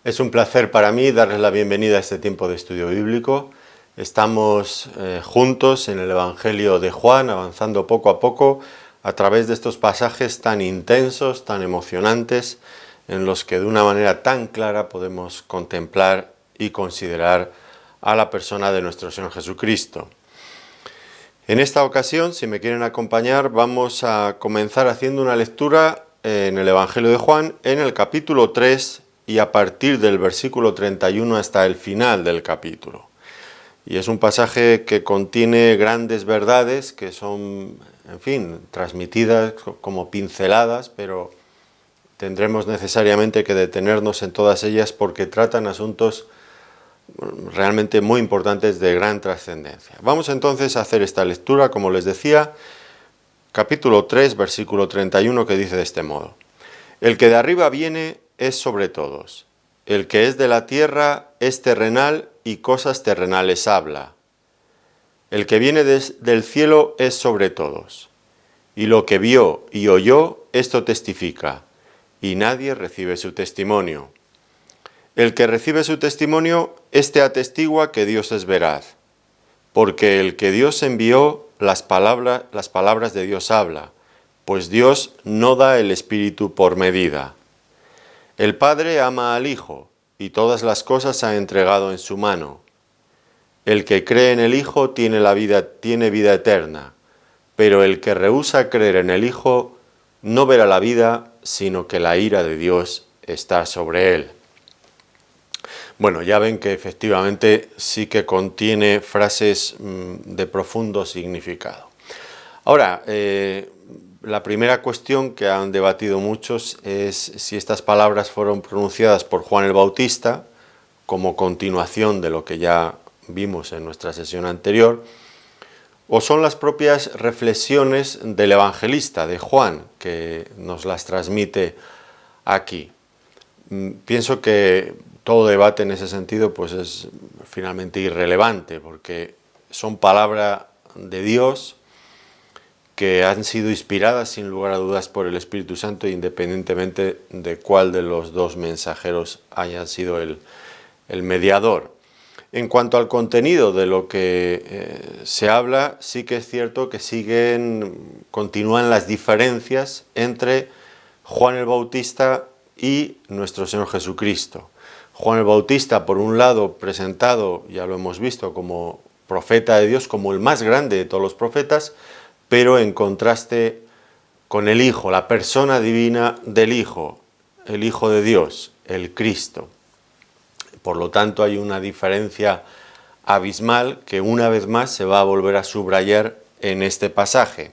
Es un placer para mí darles la bienvenida a este tiempo de estudio bíblico. Estamos juntos en el Evangelio de Juan, avanzando poco a poco a través de estos pasajes tan intensos, tan emocionantes, en los que de una manera tan clara podemos contemplar y considerar a la persona de nuestro Señor Jesucristo. En esta ocasión, si me quieren acompañar, vamos a comenzar haciendo una lectura en el Evangelio de Juan, en el capítulo 3, y a partir del versículo 31 hasta el final del capítulo. Y es un pasaje que contiene grandes verdades que son, en fin, transmitidas como pinceladas, pero tendremos necesariamente que detenernos en todas ellas porque tratan asuntos realmente muy importantes de gran trascendencia. Vamos entonces a hacer esta lectura, como les decía, capítulo 3, versículo 31, que dice de este modo: El que de arriba viene es sobre todos. El que es de la tierra es terrenal y cosas terrenales habla. El que viene del cielo es sobre todos. Y lo que vio y oyó, esto testifica, y nadie recibe su testimonio. El que recibe su testimonio, éste atestigua que Dios es veraz, porque el que Dios envió, las palabras de Dios habla, pues Dios no da el Espíritu por medida. El Padre ama al Hijo, y todas las cosas ha entregado en su mano. El que cree en el Hijo tiene vida eterna, pero el que rehúsa creer en el Hijo no verá la vida, sino que la ira de Dios está sobre él. Bueno, ya ven que efectivamente sí que contiene frases de profundo significado. Ahora, la primera cuestión que han debatido muchos es si estas palabras fueron pronunciadas por Juan el Bautista, como continuación de lo que ya vimos en nuestra sesión anterior, o son las propias reflexiones del evangelista, de Juan, que nos las transmite aquí. Pienso que todo debate en ese sentido pues es finalmente irrelevante, porque son palabra de Dios que han sido inspiradas sin lugar a dudas por el Espíritu Santo, independientemente de cuál de los dos mensajeros haya sido el mediador. En cuanto al contenido de lo que se habla, sí que es cierto que continúan las diferencias entre Juan el Bautista y nuestro Señor Jesucristo. Juan el Bautista, por un lado, presentado, ya lo hemos visto, como profeta de Dios, como el más grande de todos los profetas, pero en contraste con el Hijo, la persona divina del Hijo, el Hijo de Dios, el Cristo. Por lo tanto, hay una diferencia abismal que una vez más se va a volver a subrayar en este pasaje,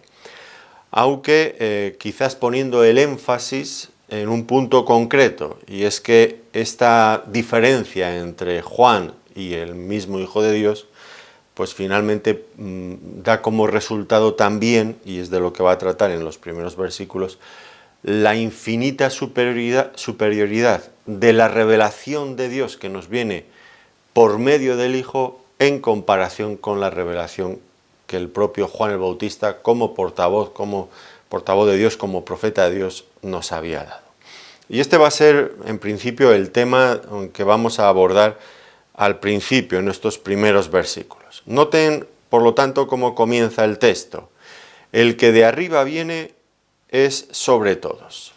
aunque quizás poniendo el énfasis en un punto concreto, y es que esta diferencia entre Juan y el mismo Hijo de Dios pues finalmente da como resultado también, y es de lo que va a tratar en los primeros versículos, la infinita superioridad de la revelación de Dios que nos viene por medio del Hijo en comparación con la revelación que el propio Juan el Bautista, como portavoz de Dios, como profeta de Dios, nos había dado. Y este va a ser, en principio, el tema que vamos a abordar al principio, en estos primeros versículos. Noten, por lo tanto, cómo comienza el texto. El que de arriba viene es sobre todos.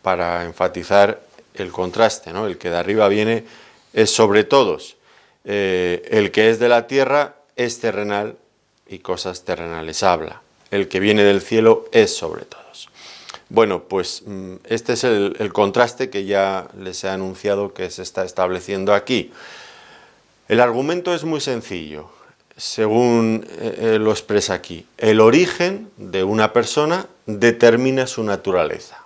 Para enfatizar el contraste, ¿no? El que de arriba viene es sobre todos. El que es de la tierra es terrenal y cosas terrenales habla. El que viene del cielo es sobre todos. Bueno, pues este es el contraste que ya les he anunciado que se está estableciendo aquí. El argumento es muy sencillo, según lo expresa aquí. El origen de una persona determina su naturaleza.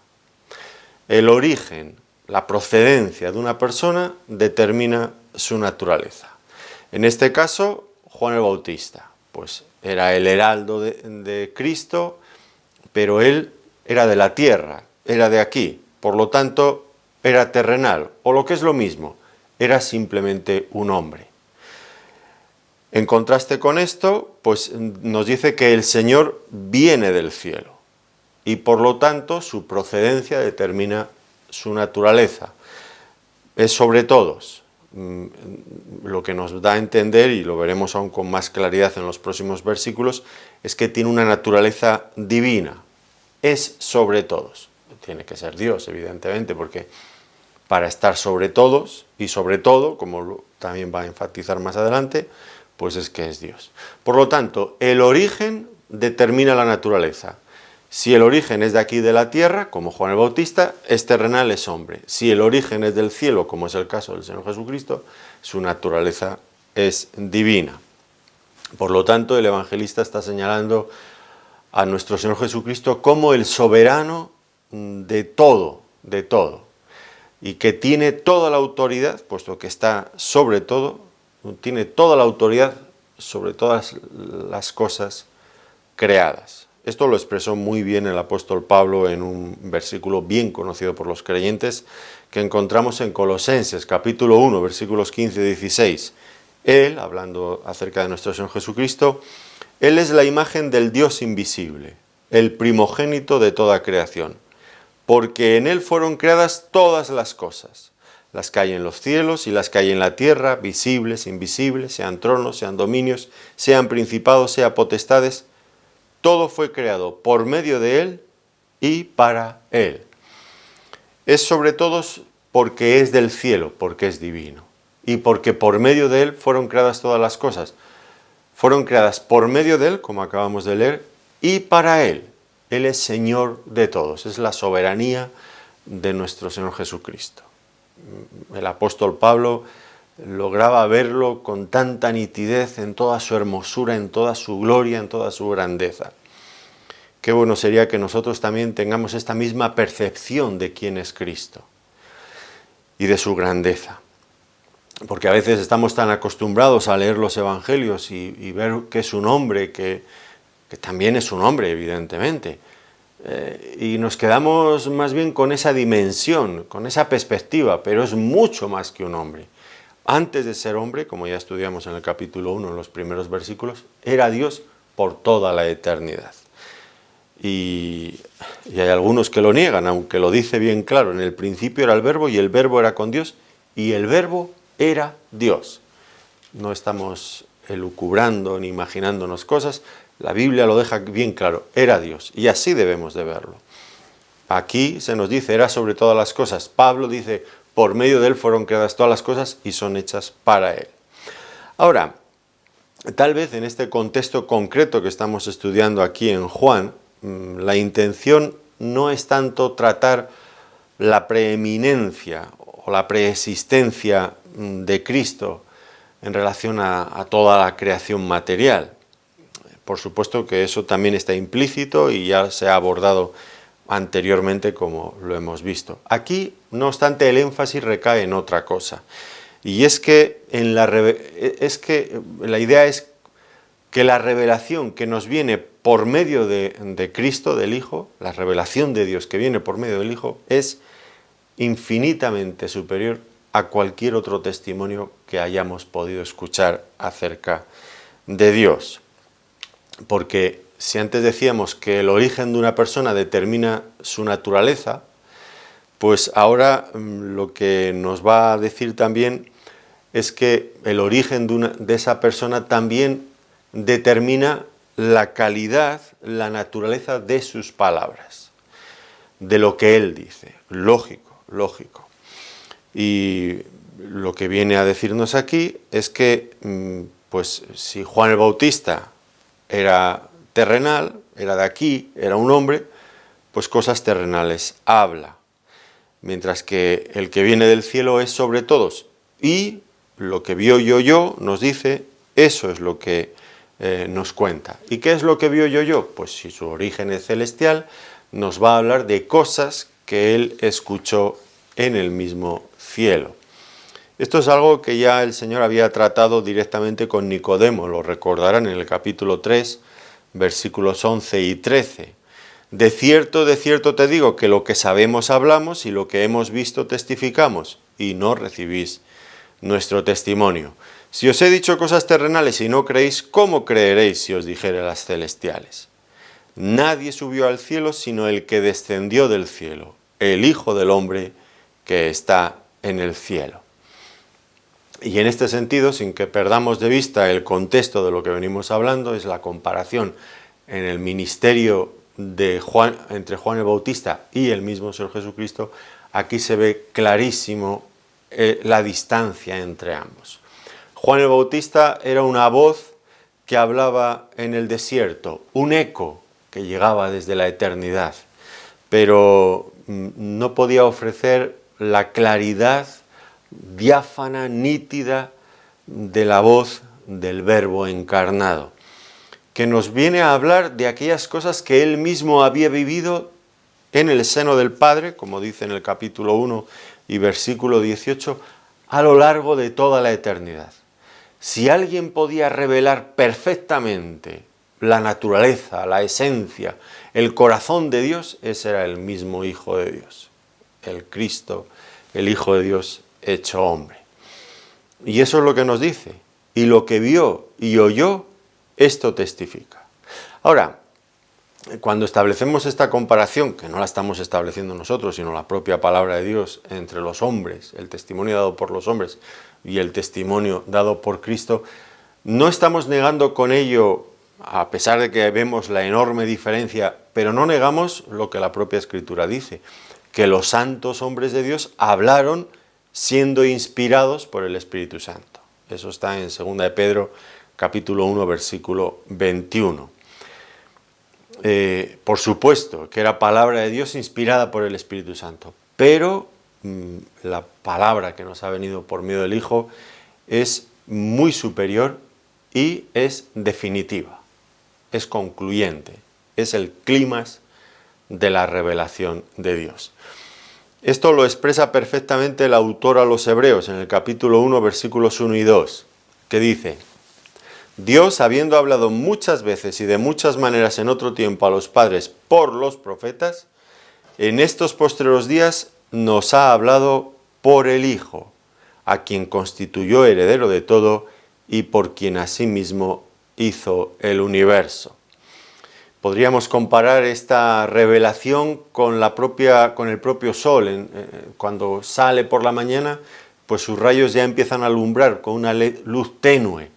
El origen, la procedencia de una persona determina su naturaleza. En este caso, Juan el Bautista, pues era el heraldo de Cristo, pero él era de la tierra, era de aquí, por lo tanto era terrenal, o lo que es lo mismo, era simplemente un hombre. En contraste con esto, pues nos dice que el Señor viene del cielo y por lo tanto su procedencia determina su naturaleza. es sobre todos. Lo que nos da a entender, y lo veremos aún con más claridad en los próximos versículos, es que tiene una naturaleza divina, es sobre todos. Tiene que ser Dios, evidentemente, porque para estar sobre todos y sobre todo, como también va a enfatizar más adelante, pues es que es Dios. Por lo tanto, el origen determina la naturaleza. Si el origen es de aquí de la tierra, como Juan el Bautista, es terrenal, es hombre. Si el origen es del cielo, como es el caso del Señor Jesucristo, su naturaleza es divina. Por lo tanto, el evangelista está señalando a nuestro Señor Jesucristo como el soberano de todo, y que tiene toda la autoridad, puesto que está sobre todo, tiene toda la autoridad sobre todas las cosas creadas. Esto lo expresó muy bien el apóstol Pablo en un versículo bien conocido por los creyentes que encontramos en Colosenses, capítulo 1, versículos 15 y 16. Él, hablando acerca de nuestro Señor Jesucristo, Él es la imagen del Dios invisible, el primogénito de toda creación, porque en Él fueron creadas todas las cosas, las que hay en los cielos y las que hay en la tierra, visibles, invisibles, sean tronos, sean dominios, sean principados, sean potestades. Todo fue creado por medio de Él y para Él. Es sobre todos porque es del cielo, porque es divino. Y porque por medio de Él fueron creadas todas las cosas. Fueron creadas por medio de Él, como acabamos de leer, y para Él. Él es Señor de todos. Es la soberanía de nuestro Señor Jesucristo. El apóstol Pablo lograba verlo con tanta nitidez, en toda su hermosura, en toda su gloria, en toda su grandeza. Qué bueno sería que nosotros también tengamos esta misma percepción de quién es Cristo y de su grandeza. Porque a veces estamos tan acostumbrados a leer los evangelios y ver que es un hombre, que también es un hombre, evidentemente. Y nos quedamos más bien con esa dimensión, con esa perspectiva, pero es mucho más que un hombre. Antes de ser hombre, como ya estudiamos en el capítulo 1, en los primeros versículos, era Dios por toda la eternidad. Y hay algunos que lo niegan, aunque lo dice bien claro. En el principio era el Verbo y el Verbo era con Dios y el Verbo era Dios. No estamos elucubrando ni imaginándonos cosas. La Biblia lo deja bien claro, era Dios, y así debemos de verlo. Aquí se nos dice, era sobre todas las cosas. Pablo dice, por medio de Él fueron creadas todas las cosas y son hechas para Él. Ahora, tal vez en este contexto concreto que estamos estudiando aquí en Juan, la intención no es tanto tratar la preeminencia o la preexistencia de Cristo en relación a toda la creación material. Por supuesto que eso también está implícito y ya se ha abordado anteriormente como lo hemos visto. Aquí, no obstante, el énfasis recae en otra cosa. Y es que, la idea es que la revelación que nos viene por medio de Cristo, del Hijo, la revelación de Dios que viene por medio del Hijo, es infinitamente superior a cualquier otro testimonio que hayamos podido escuchar acerca de Dios. Porque si antes decíamos que el origen de una persona determina su naturaleza, pues ahora lo que nos va a decir también es que el origen de esa persona también determina la calidad, la naturaleza de sus palabras, de lo que él dice. Lógico. Y lo que viene a decirnos aquí es que, pues si Juan el Bautista era terrenal, era de aquí, era un hombre, pues cosas terrenales habla. Mientras que el que viene del cielo es sobre todos. Y lo que vio yo nos dice, eso es lo que nos cuenta. ¿Y qué es lo que vio yo? Pues si su origen es celestial, nos va a hablar de cosas que él escuchó en el mismo cielo. Esto es algo que ya el Señor había tratado directamente con Nicodemo, lo recordarán en el capítulo 3, versículos 11 y 13. De cierto te digo que lo que sabemos hablamos y lo que hemos visto testificamos, y no recibís nuestro testimonio. Si os he dicho cosas terrenales y no creéis, ¿cómo creeréis si os dijere las celestiales? Nadie subió al cielo sino el que descendió del cielo, el Hijo del Hombre que está en el cielo. Y en este sentido, sin que perdamos de vista el contexto de lo que venimos hablando, es la comparación en el ministerio de entre Juan el Bautista y el mismo Señor Jesucristo. Aquí se ve clarísimo la distancia entre ambos. Juan el Bautista era una voz que hablaba en el desierto, un eco que llegaba desde la eternidad, pero no podía ofrecer la claridad diáfana, nítida de la voz del Verbo encarnado, que nos viene a hablar de aquellas cosas que él mismo había vivido en el seno del Padre, como dice en el capítulo 1 y versículo 18, a lo largo de toda la eternidad. Si alguien podía revelar perfectamente la naturaleza, la esencia, el corazón de Dios, ese era el mismo Hijo de Dios, el Cristo, el Hijo de Dios hecho hombre. Y eso es lo que nos dice. Y lo que vio y oyó, esto testifica. Ahora, cuando establecemos esta comparación, que no la estamos estableciendo nosotros, sino la propia palabra de Dios entre los hombres, el testimonio dado por los hombres y el testimonio dado por Cristo, no estamos negando con ello, a pesar de que vemos la enorme diferencia, pero no negamos lo que la propia Escritura dice, que los santos hombres de Dios hablaron siendo inspirados por el Espíritu Santo. Eso está en 2 de Pedro, capítulo 1, versículo 21. Por supuesto que era palabra de Dios inspirada por el Espíritu Santo, pero la palabra que nos ha venido por medio del Hijo es muy superior y es definitiva, es concluyente, es el clímax de la revelación de Dios. Esto lo expresa perfectamente el autor a los Hebreos en el capítulo 1, versículos 1 y 2, que dice: Dios, habiendo hablado muchas veces y de muchas maneras en otro tiempo a los padres por los profetas, en estos postreros días nos ha hablado por el Hijo, a quien constituyó heredero de todo y por quien asimismo hizo el universo. Podríamos comparar esta revelación con el propio sol. Cuando sale por la mañana, pues sus rayos ya empiezan a alumbrar con una luz tenue.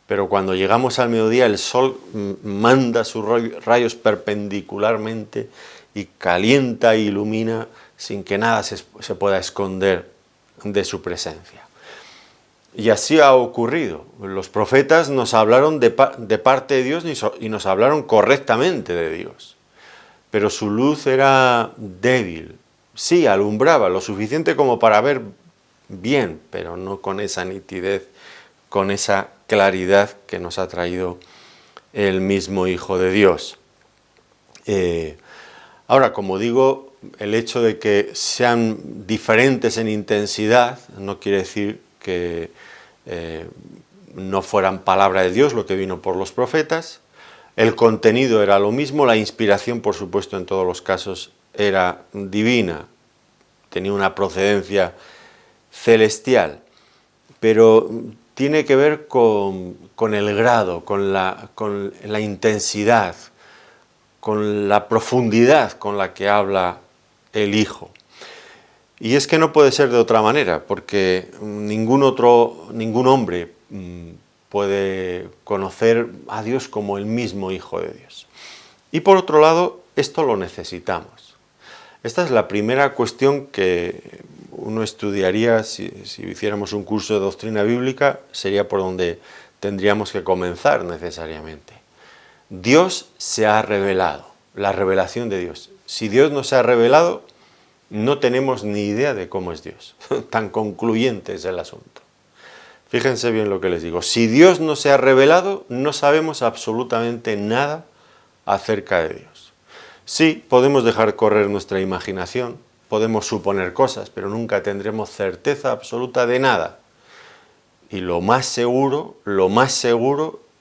Pero cuando llegamos al mediodía, el sol manda sus rayos perpendicularmente y calienta e ilumina sin que nada se pueda esconder de su presencia. Y así ha ocurrido. Los profetas nos hablaron de parte de Dios y nos hablaron correctamente de Dios. Pero su luz era débil. Sí, alumbraba lo suficiente como para ver bien, pero no con esa nitidez, con esa claridad que nos ha traído el mismo Hijo de Dios. Ahora, como digo, el hecho de que sean diferentes en intensidad no quiere decir que no fueran palabra de Dios lo que vino por los profetas. El contenido era lo mismo, la inspiración, por supuesto, en todos los casos era divina, tenía una procedencia celestial, pero tiene que ver con el grado, con la intensidad, con la profundidad con la que habla el Hijo. Y es que no puede ser de otra manera, porque ningún hombre puede conocer a Dios como el mismo Hijo de Dios. Y por otro lado, esto lo necesitamos. Esta es la primera cuestión que uno estudiaría si hiciéramos un curso de doctrina bíblica, sería por donde tendríamos que comenzar necesariamente. Dios se ha revelado, la revelación de Dios. Si Dios no se ha revelado, no tenemos ni idea de cómo es Dios. Tan concluyente es el asunto. Fíjense bien lo que les digo. Si Dios no se ha revelado, no sabemos absolutamente nada acerca de Dios. Sí, podemos dejar correr nuestra imaginación, podemos suponer cosas, pero nunca tendremos certeza absoluta de nada. Y lo más seguro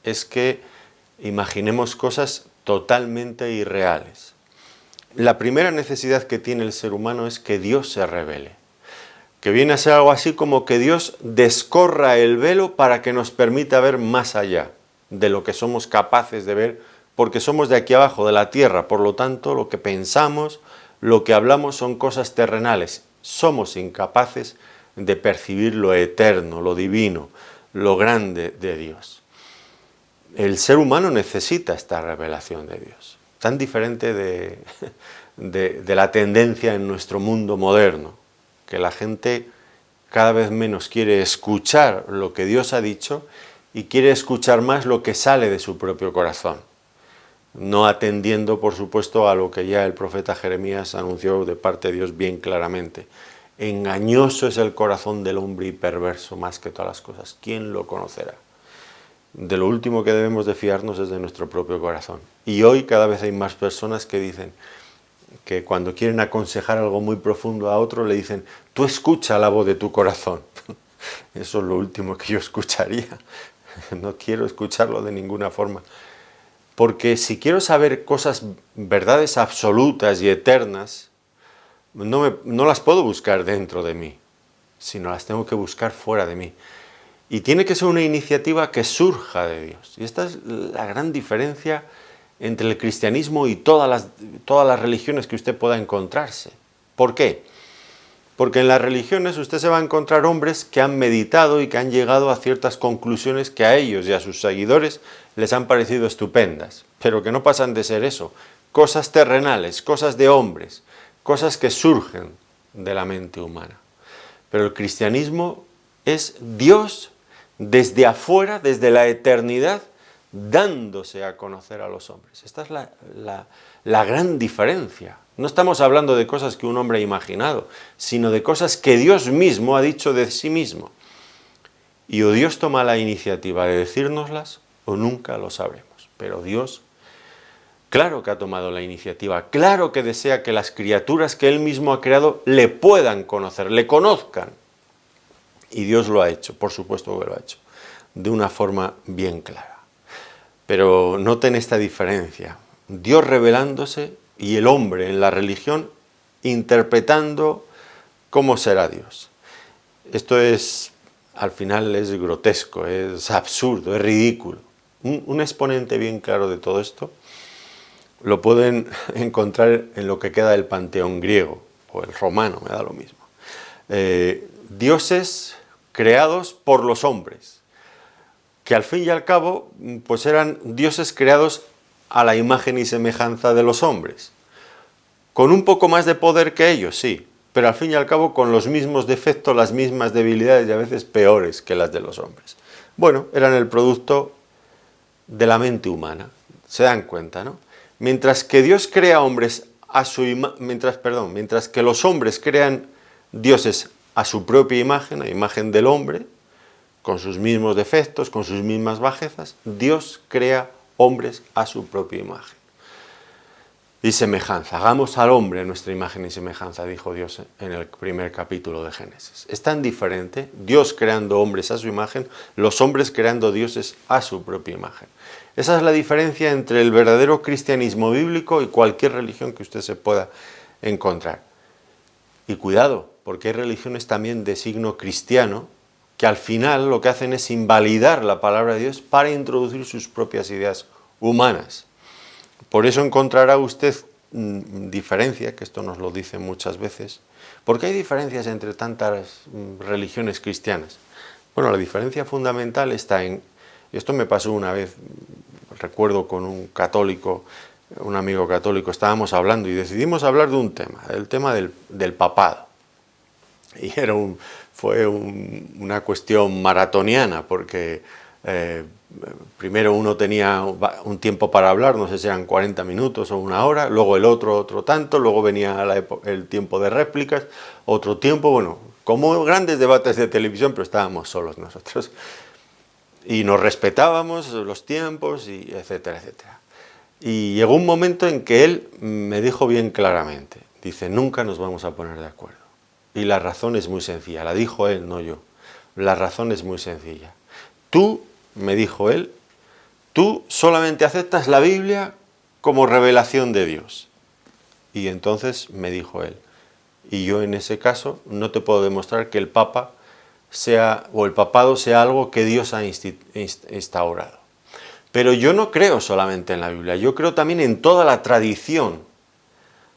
es que imaginemos cosas totalmente irreales. La primera necesidad que tiene el ser humano es que Dios se revele, que viene a ser algo así como que Dios descorra el velo para que nos permita ver más allá de lo que somos capaces de ver, porque somos de aquí abajo, de la tierra, por lo tanto lo que pensamos, lo que hablamos son cosas terrenales, somos incapaces de percibir lo eterno, lo divino, lo grande de Dios. El ser humano necesita esta revelación de Dios, tan diferente de la tendencia en nuestro mundo moderno, que la gente cada vez menos quiere escuchar lo que Dios ha dicho y quiere escuchar más lo que sale de su propio corazón, no atendiendo, por supuesto, a lo que ya el profeta Jeremías anunció de parte de Dios bien claramente. Engañoso es el corazón del hombre y perverso más que todas las cosas. ¿Quién lo conocerá? De lo último que debemos de fiarnos es de nuestro propio corazón. Y hoy cada vez hay más personas que dicen que cuando quieren aconsejar algo muy profundo a otro, le dicen, tú escucha la voz de tu corazón. Eso es lo último que yo escucharía. No quiero escucharlo de ninguna forma. Porque si quiero saber cosas, verdades absolutas y eternas, no las puedo buscar dentro de mí, sino las tengo que buscar fuera de mí. Y tiene que ser una iniciativa que surja de Dios. Y esta es la gran diferencia entre el cristianismo y todas las religiones que usted pueda encontrarse. ¿Por qué? Porque en las religiones usted se va a encontrar hombres que han meditado y que han llegado a ciertas conclusiones que a ellos y a sus seguidores les han parecido estupendas, pero que no pasan de ser eso, cosas terrenales, cosas de hombres, cosas que surgen de la mente humana. Pero el cristianismo es Dios desde afuera, desde la eternidad, dándose a conocer a los hombres. Esta es la gran diferencia. No estamos hablando de cosas que un hombre ha imaginado, sino de cosas que Dios mismo ha dicho de sí mismo. Y o Dios toma la iniciativa de decírnoslas o nunca lo sabremos. Pero Dios, claro que ha tomado la iniciativa, claro que desea que las criaturas que Él mismo ha creado le puedan conocer, le conozcan. Y Dios lo ha hecho, por supuesto que lo ha hecho, de una forma bien clara. Pero noten esta diferencia. Dios revelándose y el hombre en la religión interpretando cómo será Dios. Esto es, al final es grotesco, es absurdo, es ridículo. Un exponente bien claro de todo esto lo pueden encontrar en lo que queda del panteón griego o el romano, me da lo mismo. Dioses creados por los hombres, que al fin y al cabo pues eran dioses creados a la imagen y semejanza de los hombres, con un poco más de poder que ellos, sí, pero al fin y al cabo con los mismos defectos, las mismas debilidades y a veces peores que las de los hombres. Bueno, eran el producto de la mente humana, se dan cuenta, ¿no? Mientras que Dios crea hombres a su mientras que los hombres crean dioses a su propia imagen, a imagen del hombre, con sus mismos defectos, con sus mismas bajezas, Dios crea hombres a su propia imagen y semejanza. Hagamos al hombre a nuestra imagen y semejanza, dijo Dios en el primer capítulo de Génesis. Es tan diferente, Dios creando hombres a su imagen, los hombres creando dioses a su propia imagen. Esa es la diferencia entre el verdadero cristianismo bíblico y cualquier religión que usted se pueda encontrar. Y cuidado, porque hay religiones también de signo cristiano que al final lo que hacen es invalidar la palabra de Dios para introducir sus propias ideas humanas. Por eso encontrará usted diferencia, que esto nos lo dicen muchas veces. ¿Por qué hay diferencias entre tantas religiones cristianas? Bueno, la diferencia fundamental está en, esto me pasó una vez, recuerdo con un católico, un amigo católico, estábamos hablando y decidimos hablar de un tema, el tema del papado. Y fue una cuestión maratoniana, porque primero uno tenía un tiempo para hablar, no sé si eran 40 minutos o una hora, luego el otro tanto, luego venía el tiempo de réplicas, otro tiempo, bueno, como grandes debates de televisión, pero estábamos solos nosotros. Y nos respetábamos los tiempos, y etcétera, etcétera. Y llegó un momento en que él me dijo bien claramente, dice, nunca nos vamos a poner de acuerdo. Y la razón es muy sencilla, la dijo él, no yo. La razón es muy sencilla. Tú, me dijo él, tú solamente aceptas la Biblia como revelación de Dios. Y entonces me dijo él, y yo en ese caso no te puedo demostrar que el Papa sea, o el papado sea algo que Dios ha instaurado. Pero yo no creo solamente en la Biblia, yo creo también en toda la tradición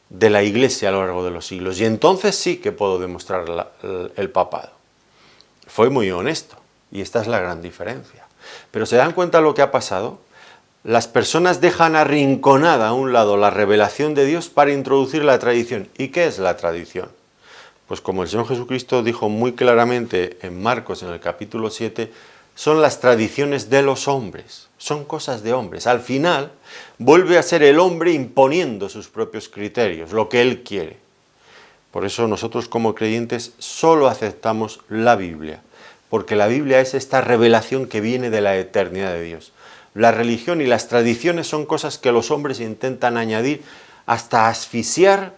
de la Iglesia a lo largo de los siglos. Y entonces sí que puedo demostrar el papado. fue muy honesto, y esta es la gran diferencia. Pero ¿se dan cuenta lo que ha pasado? Las personas dejan arrinconada a un lado la revelación de Dios para introducir la tradición. ¿Y qué es la tradición? Pues como el Señor Jesucristo dijo muy claramente en Marcos en el capítulo 7, son las tradiciones de los hombres, son cosas de hombres. Al final vuelve a ser el hombre imponiendo sus propios criterios, lo que él quiere. Por eso nosotros como creyentes solo aceptamos la Biblia, porque la Biblia es esta revelación que viene de la eternidad de Dios. La religión y las tradiciones son cosas que los hombres intentan añadir hasta asfixiar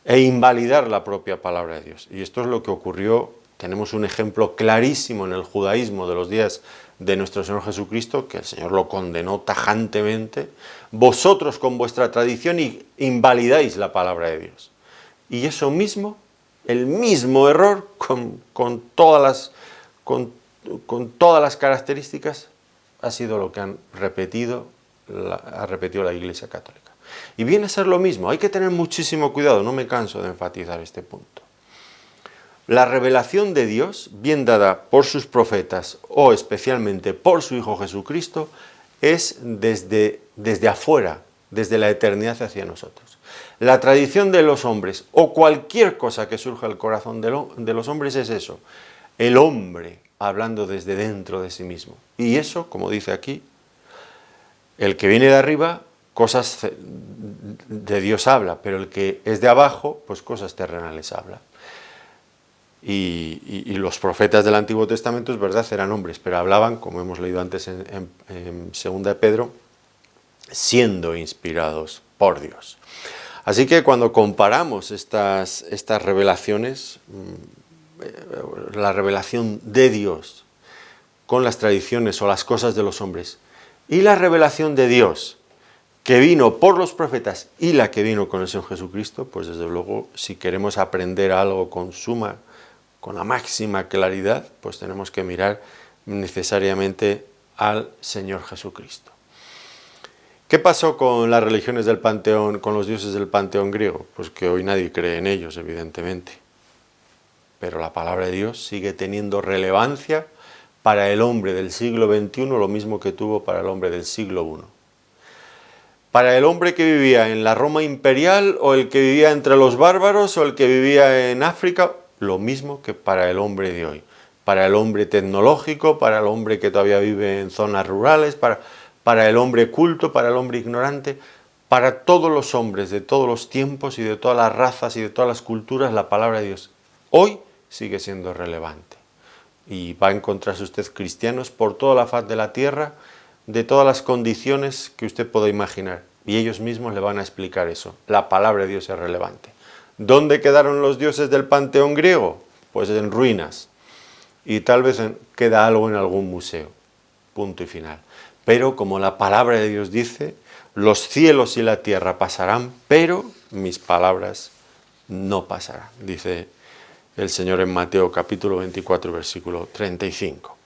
e invalidar la propia palabra de Dios. Y esto es lo que ocurrió, tenemos un ejemplo clarísimo en el judaísmo de los días de nuestro Señor Jesucristo, que el Señor lo condenó tajantemente. Vosotros con vuestra tradición invalidáis la palabra de Dios. Y eso mismo, el mismo error, con todas las características, ha sido lo que ha repetido la Iglesia Católica. Y viene a ser lo mismo, hay que tener muchísimo cuidado, no me canso de enfatizar este punto. La revelación de Dios, bien dada por sus profetas o especialmente por su Hijo Jesucristo, es desde afuera, desde la eternidad hacia nosotros. La tradición de los hombres o cualquier cosa que surja del corazón de los hombres es eso, el hombre hablando desde dentro de sí mismo. Y eso, como dice aquí, el que viene de arriba, cosas de Dios habla, pero el que es de abajo, pues cosas terrenales habla. Y los profetas del Antiguo Testamento, es verdad, eran hombres, pero hablaban, como hemos leído antes en 2 de Pedro, siendo inspirados por Dios. Así que cuando comparamos estas revelaciones, la revelación de Dios con las tradiciones o las cosas de los hombres, y la revelación de Dios que vino por los profetas y la que vino con el Señor Jesucristo, pues desde luego, si queremos aprender algo con la máxima claridad, pues tenemos que mirar necesariamente al Señor Jesucristo. ¿Qué pasó con las religiones del panteón, con los dioses del panteón griego? Pues que hoy nadie cree en ellos, evidentemente. Pero la palabra de Dios sigue teniendo relevancia para el hombre del siglo XXI, lo mismo que tuvo para el hombre del siglo I. Para el hombre que vivía en la Roma imperial, o el que vivía entre los bárbaros, o el que vivía en África, lo mismo que para el hombre de hoy. Para el hombre tecnológico, para el hombre que todavía vive en zonas rurales, para el hombre culto, para el hombre ignorante, para todos los hombres de todos los tiempos y de todas las razas y de todas las culturas, la palabra de Dios hoy sigue siendo relevante. Y va a encontrarse usted cristianos por toda la faz de la tierra, de todas las condiciones que usted pueda imaginar. Y ellos mismos le van a explicar eso. La palabra de Dios es relevante. ¿Dónde quedaron los dioses del panteón griego? Pues en ruinas. Y tal vez queda algo en algún museo. Punto y final. Pero como la palabra de Dios dice, los cielos y la tierra pasarán, pero mis palabras no pasarán, dice el Señor en Mateo capítulo 24, versículo 35.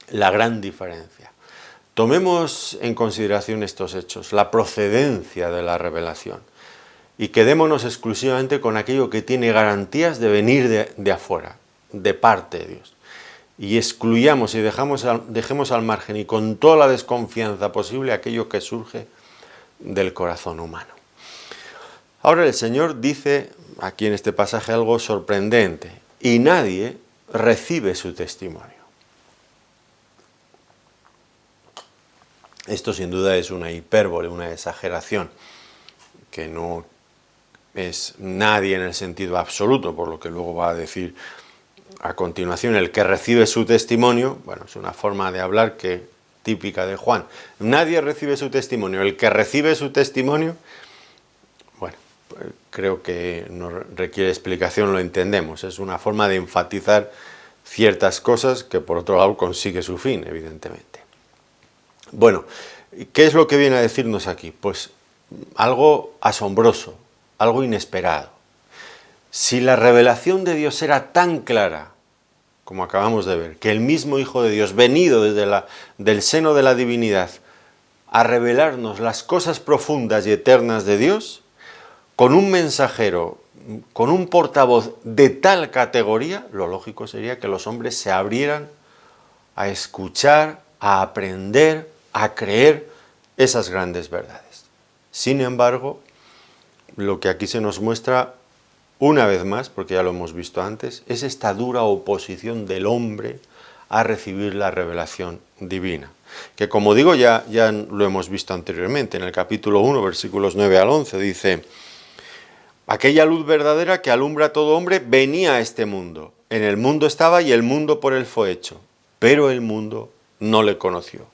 La gran diferencia. Tomemos en consideración estos hechos, la procedencia de la revelación, y quedémonos exclusivamente con aquello que tiene garantías de venir de afuera, de parte de Dios. Y excluyamos y dejemos al margen y con toda la desconfianza posible aquello que surge del corazón humano. Ahora el Señor dice aquí en este pasaje algo sorprendente: y nadie recibe su testimonio. Esto sin duda es una hipérbole, una exageración, que no es nadie en el sentido absoluto, por lo que luego va a decir a continuación. El que recibe su testimonio, bueno, es una forma de hablar típica de Juan. Nadie recibe su testimonio. El que recibe su testimonio, bueno, pues creo que no requiere explicación, lo entendemos. Es una forma de enfatizar ciertas cosas que por otro lado consigue su fin, evidentemente. Bueno, ¿qué es lo que viene a decirnos aquí? Pues algo asombroso, algo inesperado. Si la revelación de Dios era tan clara, como acabamos de ver, que el mismo Hijo de Dios, venido desde del seno de la divinidad, a revelarnos las cosas profundas y eternas de Dios, con un mensajero con un portavoz de tal categoría, lo lógico sería que los hombres se abrieran a escuchar, a aprender, a creer esas grandes verdades. Sin embargo, lo que aquí se nos muestra una vez más, porque ya lo hemos visto antes, es esta dura oposición del hombre a recibir la revelación divina. Que como digo, ya lo hemos visto anteriormente, en el capítulo 1, versículos 9 al 11, dice: aquella luz verdadera que alumbra a todo hombre venía a este mundo. En el mundo estaba y el mundo por él fue hecho, pero el mundo no le conoció.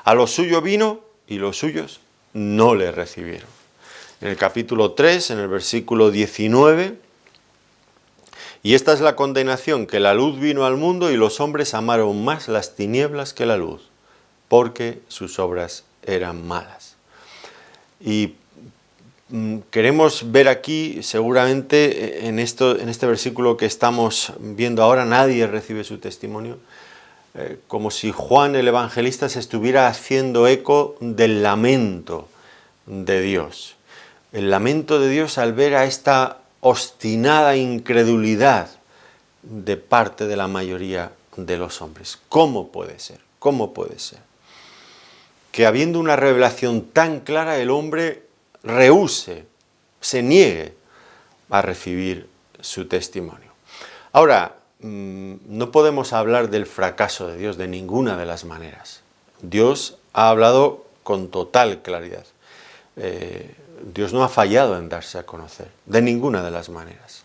A lo suyo vino y los suyos no le recibieron. En el capítulo 3, en el versículo 19, y esta es la condenación, que la luz vino al mundo y los hombres amaron más las tinieblas que la luz, porque sus obras eran malas. Y queremos ver aquí, seguramente, en este versículo que estamos viendo ahora, nadie recibe su testimonio, como si Juan el Evangelista se estuviera haciendo eco del lamento de Dios. El lamento de Dios al ver a esta obstinada incredulidad de parte de la mayoría de los hombres. ¿Cómo puede ser? ¿Cómo puede ser que habiendo una revelación tan clara el hombre rehúse, se niegue a recibir su testimonio? Ahora, no podemos hablar del fracaso de Dios de ninguna de las maneras. Dios ha hablado con total claridad. Dios no ha fallado en darse a conocer, de ninguna de las maneras.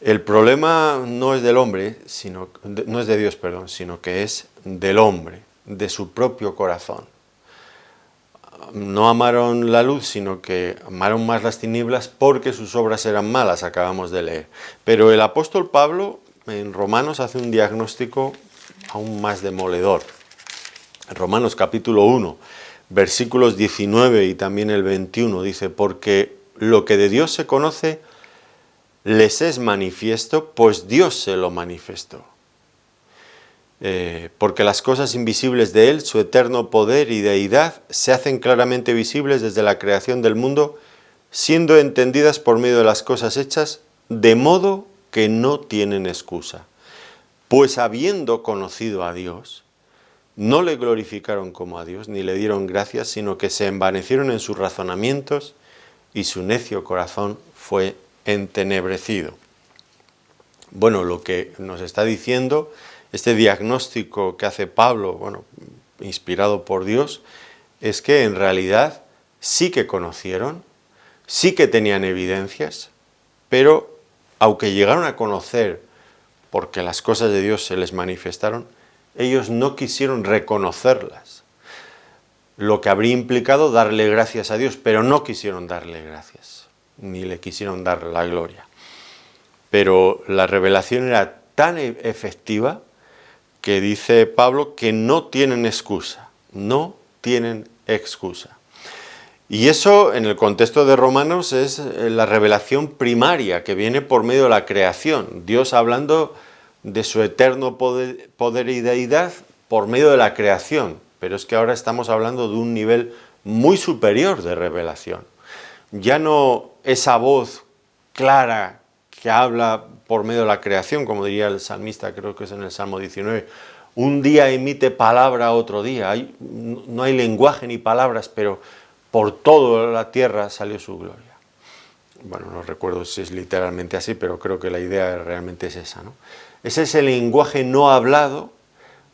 El problema no es del hombre, no es de Dios, perdón, sino que es del hombre, de su propio corazón. No amaron la luz, sino que amaron más las tinieblas porque sus obras eran malas, acabamos de leer. Pero el apóstol Pablo en Romanos hace un diagnóstico aún más demoledor. En Romanos capítulo 1, versículos 19 y también el 21, dice: porque lo que de Dios se conoce les es manifiesto, pues Dios se lo manifestó. Porque las cosas invisibles de Él, su eterno poder y deidad, se hacen claramente visibles desde la creación del mundo, siendo entendidas por medio de las cosas hechas, de modo que no tienen excusa. Pues habiendo conocido a Dios, no le glorificaron como a Dios, ni le dieron gracias, sino que se envanecieron en sus razonamientos, y su necio corazón fue entenebrecido. Bueno, lo que nos está diciendo este diagnóstico que hace Pablo, inspirado por Dios, es que en realidad sí que conocieron, sí que tenían evidencias, pero aunque llegaron a conocer porque las cosas de Dios se les manifestaron, ellos no quisieron reconocerlas, lo que habría implicado darle gracias a Dios, pero no quisieron darle gracias, ni le quisieron dar la gloria. Pero la revelación era tan efectiva que dice Pablo que no tienen excusa, no tienen excusa. Y eso, en el contexto de Romanos, es la revelación primaria que viene por medio de la creación. Dios hablando de su eterno poder y deidad por medio de la creación. Pero es que ahora estamos hablando de un nivel muy superior de revelación. Ya no esa voz clara que habla por medio de la creación, como diría el salmista, creo que es en el Salmo 19, un día emite palabra a otro día. No hay lenguaje ni palabras, pero por toda la tierra salió su gloria. Bueno, no recuerdo si es literalmente así, pero creo que la idea realmente es esa, ¿no? Ese es el lenguaje no hablado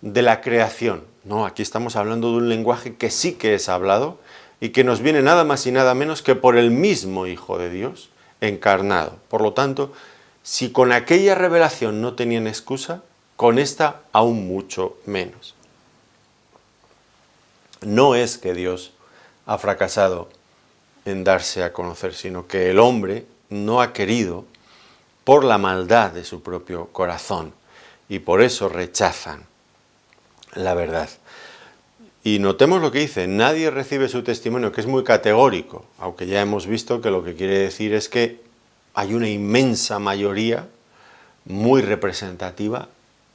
de la creación. No, aquí estamos hablando de un lenguaje que sí que es hablado y que nos viene nada más y nada menos que por el mismo Hijo de Dios encarnado. Por lo tanto, si con aquella revelación no tenían excusa, con esta aún mucho menos. No es que Dios ha fracasado en darse a conocer, sino que el hombre no ha querido por la maldad de su propio corazón y por eso rechazan la verdad. Y notemos lo que dice: nadie recibe su testimonio, que es muy categórico, aunque ya hemos visto que lo que quiere decir es que hay una inmensa mayoría, muy representativa,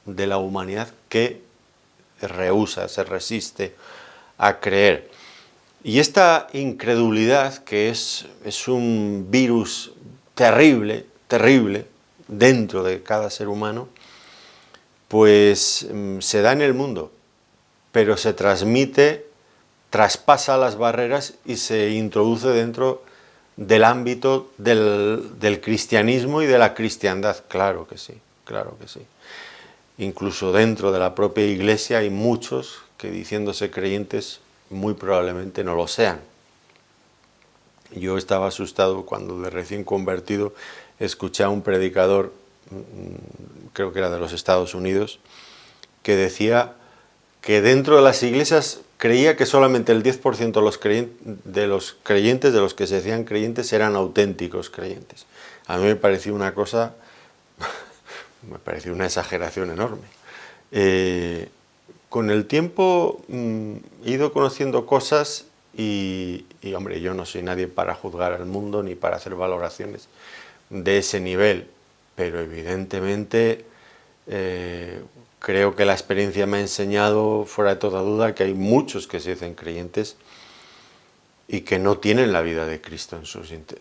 de la humanidad que rehúsa, se resiste a creer. Y esta incredulidad, que es un virus terrible, terrible, dentro de cada ser humano, pues se da en el mundo, pero se transmite, traspasa las barreras y se introduce dentro del ámbito del cristianismo y de la cristiandad. Claro que sí, claro que sí. Incluso dentro de la propia Iglesia hay muchos que, diciéndose creyentes, muy probablemente no lo sean. Yo estaba asustado cuando, de recién convertido, escuché a un predicador, creo que era de los Estados Unidos, que decía que dentro de las iglesias creía que solamente el 10% de los creyentes, de los que se decían creyentes, eran auténticos creyentes. A mí me pareció una cosa, me pareció una exageración enorme. Con el tiempo he ido conociendo cosas y, hombre, yo no soy nadie para juzgar al mundo ni para hacer valoraciones de ese nivel, pero evidentemente creo que la experiencia me ha enseñado, fuera de toda duda, que hay muchos que se dicen creyentes y que no tienen la vida de Cristo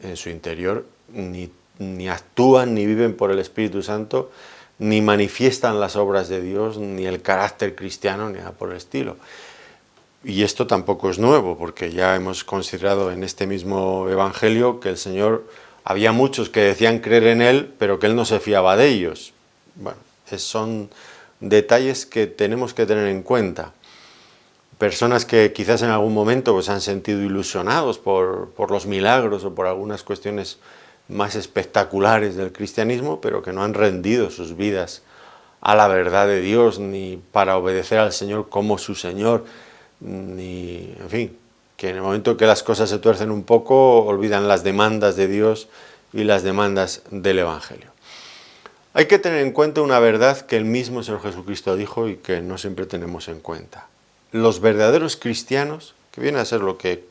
en su interior, ni actúan ni viven por el Espíritu Santo, ni manifiestan las obras de Dios, ni el carácter cristiano, ni nada por el estilo. Y esto tampoco es nuevo, porque ya hemos considerado en este mismo Evangelio que el Señor, había muchos que decían creer en Él, pero que Él no se fiaba de ellos. Bueno, son detalles que tenemos que tener en cuenta. Personas que quizás en algún momento pues, han sentido ilusionados por los milagros o por algunas cuestiones más espectaculares del cristianismo, pero que no han rendido sus vidas a la verdad de Dios, ni para obedecer al Señor como su Señor, ni, en fin, que en el momento que las cosas se tuercen un poco, olvidan las demandas de Dios y las demandas del Evangelio. Hay que tener en cuenta una verdad que el mismo Señor Jesucristo dijo y que no siempre tenemos en cuenta. Los verdaderos cristianos, que viene a ser lo que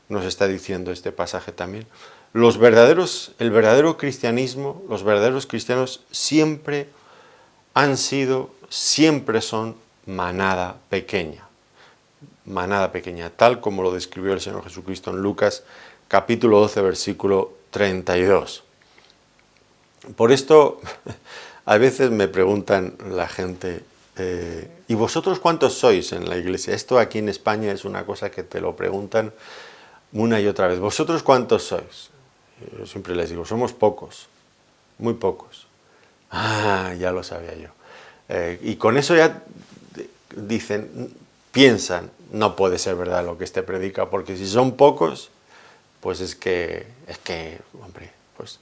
nos está diciendo este pasaje también, el verdadero cristianismo, los verdaderos cristianos siempre han sido, siempre son manada pequeña, tal como lo describió el Señor Jesucristo en Lucas capítulo 12, versículo 32. Por esto, a veces me preguntan la gente, ¿y vosotros cuántos sois en la iglesia? Esto aquí en España es una cosa que te lo preguntan una y otra vez. ¿Vosotros cuántos sois? Yo siempre les digo, somos pocos, muy pocos. Ah, ya lo sabía yo. Y con eso ya dicen, piensan, no puede ser verdad lo que este predica, porque si son pocos, pues es que hombre, pues...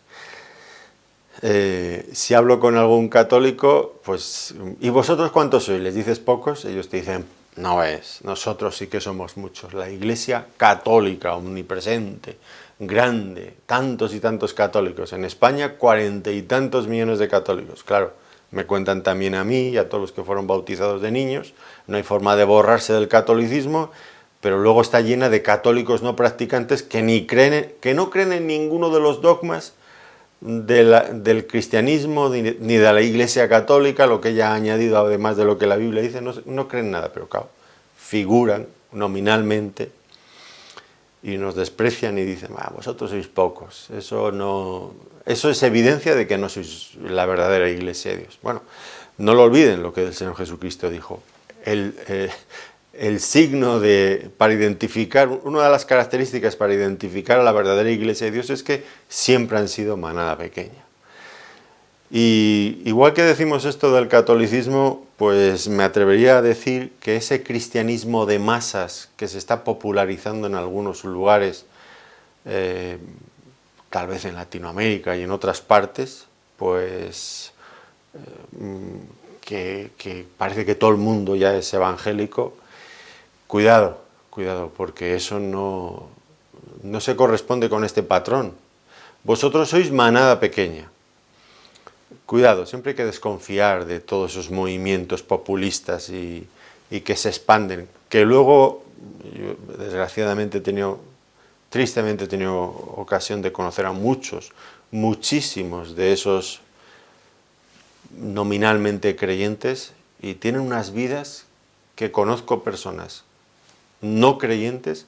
si hablo con algún católico, pues, ¿y vosotros cuántos sois? Les dices pocos, ellos te dicen, no es, nosotros sí que somos muchos. La Iglesia católica, omnipresente, grande, tantos y tantos católicos. En España, 40 y tantos millones de católicos. Claro, me cuentan también a mí y a todos los que fueron bautizados de niños. No hay forma de borrarse del catolicismo, pero luego está llena de católicos no practicantes que no creen en ninguno de los dogmas del cristianismo ni de la Iglesia católica, lo que ella ha añadido además de lo que la Biblia dice, no creen nada, pero claro, figuran nominalmente y nos desprecian y dicen, vosotros sois pocos, eso es evidencia de que no sois la verdadera Iglesia de Dios. Bueno, no lo olviden lo que el Señor Jesucristo dijo, el signo para identificar, una de las características para identificar a la verdadera Iglesia de Dios es que siempre han sido manada pequeña. Y igual que decimos esto del catolicismo, pues me atrevería a decir que ese cristianismo de masas que se está popularizando en algunos lugares, tal vez en Latinoamérica y en otras partes, pues que parece que todo el mundo ya es evangélico. Cuidado, porque eso no se corresponde con este patrón. Vosotros sois manada pequeña. Cuidado, siempre hay que desconfiar de todos esos movimientos populistas y que se expanden, que luego, yo, desgraciadamente tristemente he tenido ocasión de conocer a muchísimos de esos nominalmente creyentes y tienen unas vidas que conozco personas no creyentes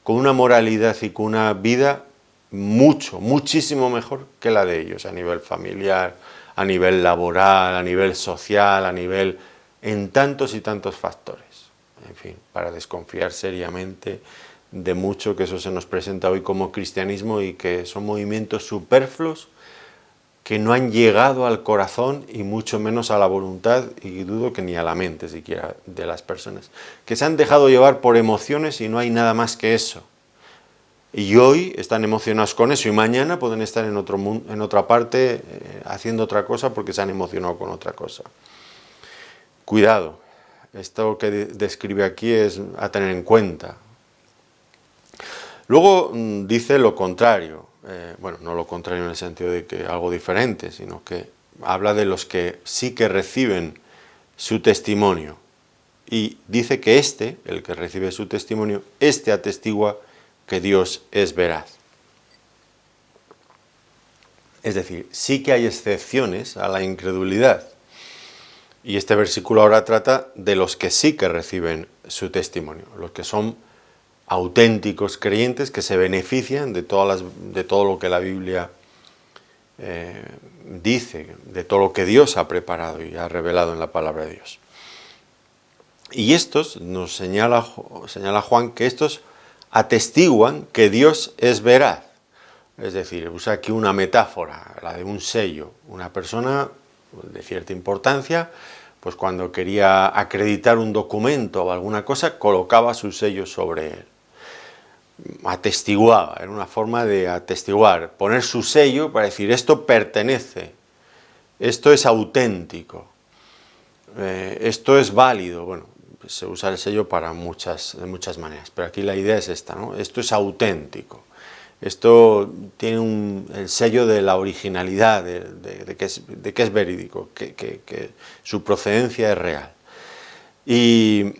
con una moralidad y con una vida muchísimo mejor que la de ellos, a nivel familiar, a nivel laboral, a nivel social, en tantos y tantos factores. En fin, para desconfiar seriamente de mucho que eso se nos presenta hoy como cristianismo y que son movimientos superfluos que no han llegado al corazón y mucho menos a la voluntad, y dudo que ni a la mente siquiera de las personas, que se han dejado llevar por emociones y no hay nada más que eso. Y hoy están emocionados con eso y mañana pueden estar en otra parte haciendo otra cosa porque se han emocionado con otra cosa. Cuidado, esto que describe aquí es a tener en cuenta. Luego dice lo contrario, bueno, no lo contrario en el sentido de que algo diferente, sino que habla de los que sí que reciben su testimonio. Y dice que el que recibe su testimonio, atestigua que Dios es veraz. Es decir, sí que hay excepciones a la incredulidad. Y este versículo ahora trata de los que sí que reciben su testimonio, los que son auténticos creyentes que se benefician de todo lo que la Biblia dice, de todo lo que Dios ha preparado y ha revelado en la palabra de Dios. Y estos, nos señala Juan, que estos atestiguan que Dios es veraz. Es decir, usa aquí una metáfora, la de un sello. Una persona de cierta importancia, pues cuando quería acreditar un documento o alguna cosa, colocaba su sello sobre él. Atestiguaba, era una forma de atestiguar, poner su sello para decir esto pertenece, esto es auténtico, esto es válido. Bueno, se usa el sello de muchas maneras, pero aquí la idea es esta, ¿no? Esto es auténtico, esto tiene el sello de la originalidad, de que es verídico, que su procedencia es real. Y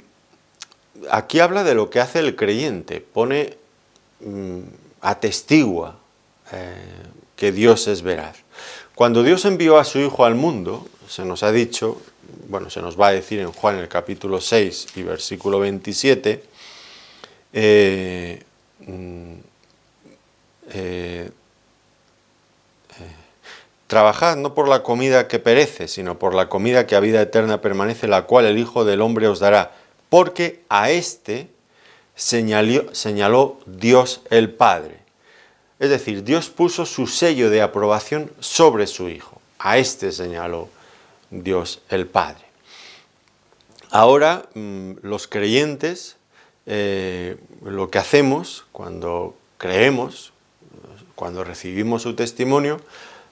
aquí habla de lo que hace el creyente, atestigua que Dios es veraz. Cuando Dios envió a su Hijo al mundo, se nos ha dicho, bueno, se nos va a decir en Juan el capítulo 6 y versículo 27, trabajad no por la comida que perece, sino por la comida que a vida eterna permanece, la cual el Hijo del Hombre os dará, porque a señaló Dios el Padre. Es decir, Dios puso su sello de aprobación sobre su Hijo. A señaló Dios el Padre. Ahora, los creyentes, lo que hacemos cuando creemos, cuando recibimos su testimonio,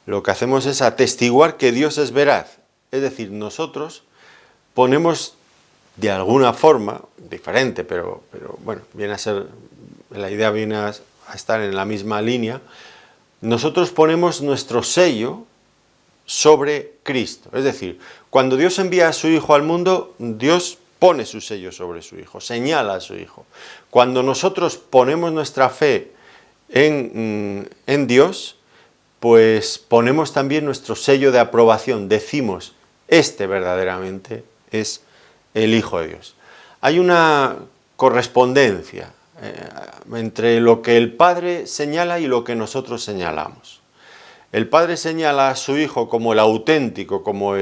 lo que hacemos es atestiguar que Dios es veraz. Es decir, nosotros ponemos de alguna forma, diferente, pero bueno, la idea viene a estar en la misma línea, nosotros ponemos nuestro sello sobre Cristo. Es decir, cuando Dios envía a su Hijo al mundo, Dios pone su sello sobre su Hijo, señala a su Hijo. Cuando nosotros ponemos nuestra fe en Dios, pues ponemos también nuestro sello de aprobación, decimos, verdaderamente es el Hijo de Dios. Hay una correspondencia entre lo que el Padre señala y lo que nosotros señalamos. El Padre señala a su Hijo como el auténtico, como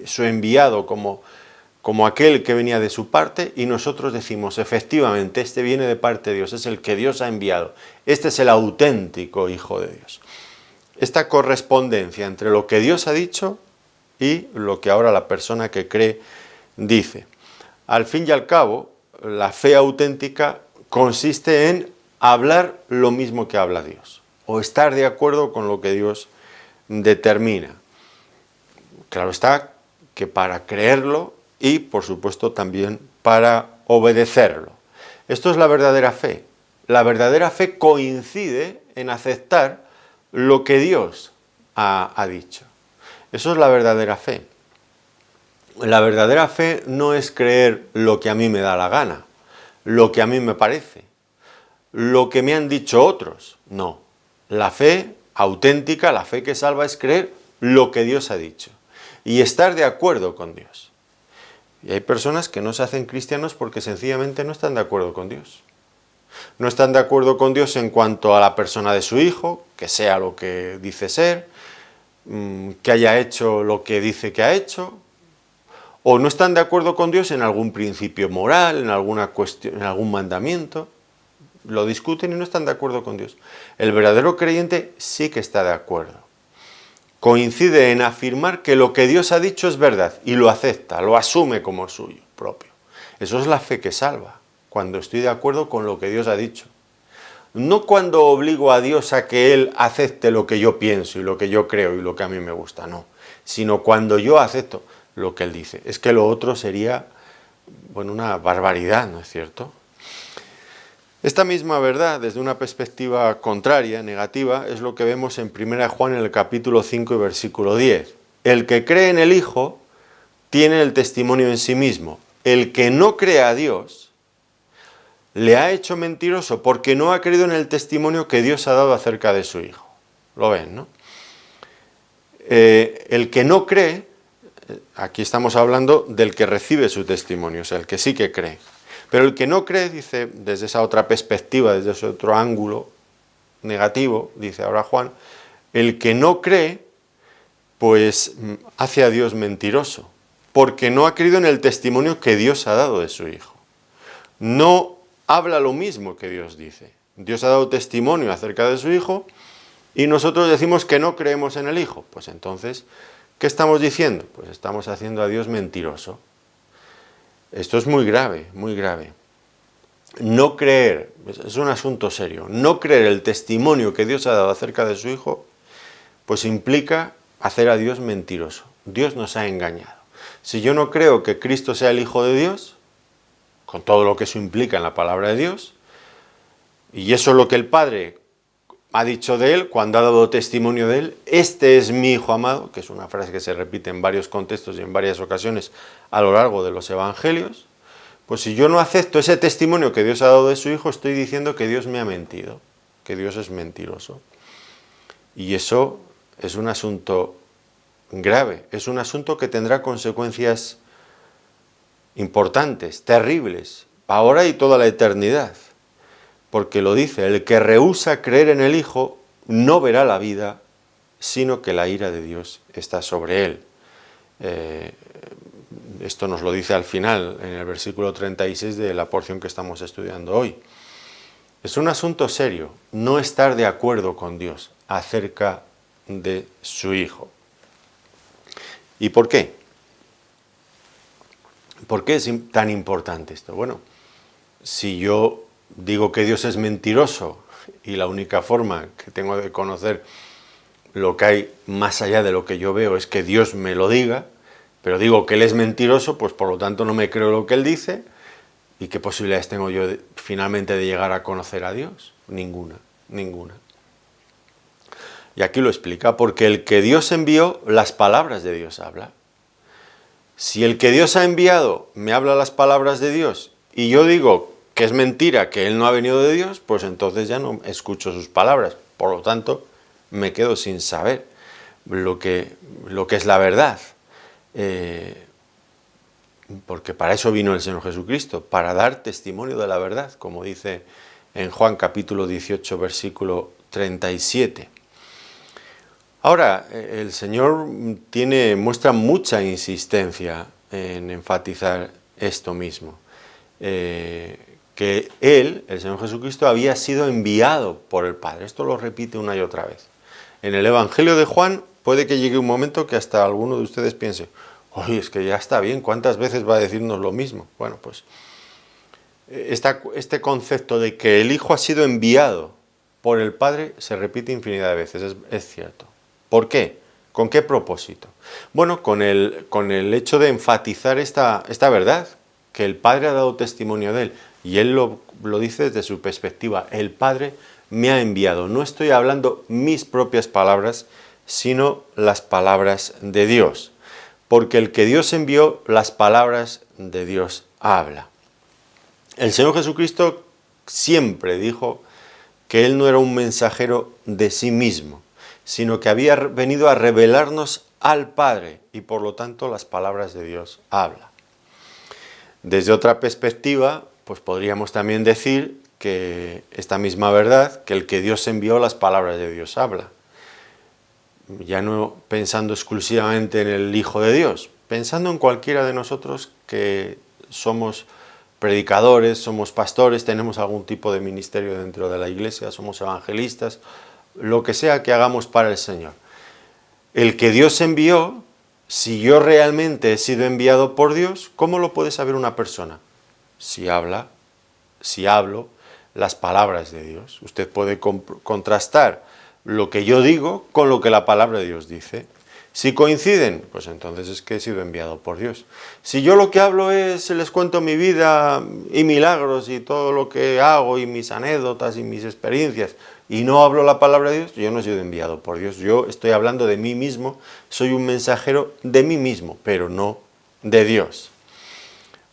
su enviado, como aquel que venía de su parte, y nosotros decimos, efectivamente, viene de parte de Dios, es el que Dios ha enviado, es el auténtico Hijo de Dios. Esta correspondencia entre lo que Dios ha dicho y lo que ahora la persona que cree dice. Al fin y al cabo, la fe auténtica consiste en hablar lo mismo que habla Dios, o estar de acuerdo con lo que Dios determina. Claro está que para creerlo y, por supuesto, también para obedecerlo. Esto es la verdadera fe. La verdadera fe coincide en aceptar lo que Dios ha dicho. Eso es la verdadera fe. La verdadera fe no es creer lo que a mí me da la gana, lo que a mí me parece, lo que me han dicho otros. No. La fe auténtica, la fe que salva, es creer lo que Dios ha dicho y estar de acuerdo con Dios. Y hay personas que no se hacen cristianos porque sencillamente no están de acuerdo con Dios. No están de acuerdo con Dios en cuanto a la persona de su hijo, que sea lo que dice ser, que haya hecho lo que dice que ha hecho, o no están de acuerdo con Dios en algún principio moral, en alguna cuestión, en algún mandamiento. Lo discuten y no están de acuerdo con Dios. El verdadero creyente sí que está de acuerdo. Coincide en afirmar que lo que Dios ha dicho es verdad y lo acepta, lo asume como suyo propio. Eso es la fe que salva, cuando estoy de acuerdo con lo que Dios ha dicho. No cuando obligo a Dios a que Él acepte lo que yo pienso y lo que yo creo y lo que a mí me gusta, no. Sino cuando yo acepto lo que Él dice. Es que lo otro sería, bueno, una barbaridad, ¿no es cierto? Esta misma verdad, desde una perspectiva contraria, negativa, es lo que vemos en 1 Juan en el capítulo 5 y versículo 10. El que cree en el Hijo tiene el testimonio en sí mismo. El que no cree a Dios le ha hecho mentiroso porque no ha creído en el testimonio que Dios ha dado acerca de su Hijo. ¿Lo ven, no? El que no cree, aquí estamos hablando del que recibe su testimonio, o sea, el que sí que cree. Pero el que no cree, dice, desde esa otra perspectiva, desde ese otro ángulo negativo, dice ahora Juan, el que no cree, pues hace a Dios mentiroso, porque no ha creído en el testimonio que Dios ha dado de su Hijo. No habla lo mismo que Dios dice. Dios ha dado testimonio acerca de su Hijo y nosotros decimos que no creemos en el Hijo. Pues entonces, ¿qué estamos diciendo? Pues estamos haciendo a Dios mentiroso. Esto es muy grave, muy grave. No creer, es un asunto serio, no creer el testimonio que Dios ha dado acerca de su Hijo, pues implica hacer a Dios mentiroso. Dios nos ha engañado. Si yo no creo que Cristo sea el Hijo de Dios, con todo lo que eso implica en la palabra de Dios, y eso es lo que el Padre ha dicho de Él, cuando ha dado testimonio de Él, este es mi Hijo amado, que es una frase que se repite en varios contextos y en varias ocasiones a lo largo de los Evangelios, pues si yo no acepto ese testimonio que Dios ha dado de su Hijo, estoy diciendo que Dios me ha mentido, que Dios es mentiroso. Y eso es un asunto grave, es un asunto que tendrá consecuencias importantes, terribles, ahora y toda la eternidad. Porque lo dice, el que rehúsa creer en el Hijo no verá la vida, sino que la ira de Dios está sobre él. Esto nos lo dice al final, en el versículo 36 de la porción que estamos estudiando hoy. Es un asunto serio, no estar de acuerdo con Dios acerca de su Hijo. ¿Y por qué? ¿Por qué es tan importante esto? Bueno, si yo digo que Dios es mentiroso y la única forma que tengo de conocer lo que hay más allá de lo que yo veo es que Dios me lo diga, pero digo que Él es mentiroso, pues por lo tanto no me creo lo que Él dice, ¿y qué posibilidades tengo yo finalmente de llegar a conocer a Dios? Ninguna, ninguna. Y aquí lo explica, porque el que Dios envió, las palabras de Dios habla. Si el que Dios ha enviado me habla las palabras de Dios y yo digo que es mentira, que Él no ha venido de Dios, pues entonces ya no escucho sus palabras. Por lo tanto, me quedo sin saber lo que es la verdad. Porque para eso vino el Señor Jesucristo, para dar testimonio de la verdad, como dice en Juan capítulo 18, versículo 37. Ahora, el Señor muestra mucha insistencia en enfatizar esto mismo, que Él, el Señor Jesucristo, había sido enviado por el Padre. Esto lo repite una y otra vez. En el Evangelio de Juan puede que llegue un momento que hasta alguno de ustedes piense, oye, es que ya está bien, ¿cuántas veces va a decirnos lo mismo? Bueno, pues este concepto de que el Hijo ha sido enviado por el Padre se repite infinidad de veces, es cierto. ¿Por qué? ¿Con qué propósito? Bueno, con el hecho de enfatizar esta verdad, que el Padre ha dado testimonio de Él, y Él lo dice desde su perspectiva, el Padre me ha enviado. No estoy hablando mis propias palabras, sino las palabras de Dios. Porque el que Dios envió, las palabras de Dios habla. El Señor Jesucristo siempre dijo que Él no era un mensajero de sí mismo, sino que había venido a revelarnos al Padre y por lo tanto las palabras de Dios habla. Desde otra perspectiva, pues podríamos también decir que esta misma verdad, que el que Dios envió, las palabras de Dios habla. Ya no pensando exclusivamente en el Hijo de Dios, pensando en cualquiera de nosotros que somos predicadores, somos pastores, tenemos algún tipo de ministerio dentro de la iglesia, somos evangelistas, lo que sea que hagamos para el Señor. El que Dios envió, si yo realmente he sido enviado por Dios, ¿cómo lo puede saber una persona? Si hablo las palabras de Dios. Usted puede contrastar lo que yo digo con lo que la palabra de Dios dice. Si coinciden, pues entonces es que he sido enviado por Dios. Si yo lo que hablo les cuento mi vida y milagros y todo lo que hago y mis anécdotas y mis experiencias, y no hablo la palabra de Dios, yo no he sido enviado por Dios. Yo estoy hablando de mí mismo, soy un mensajero de mí mismo, pero no de Dios.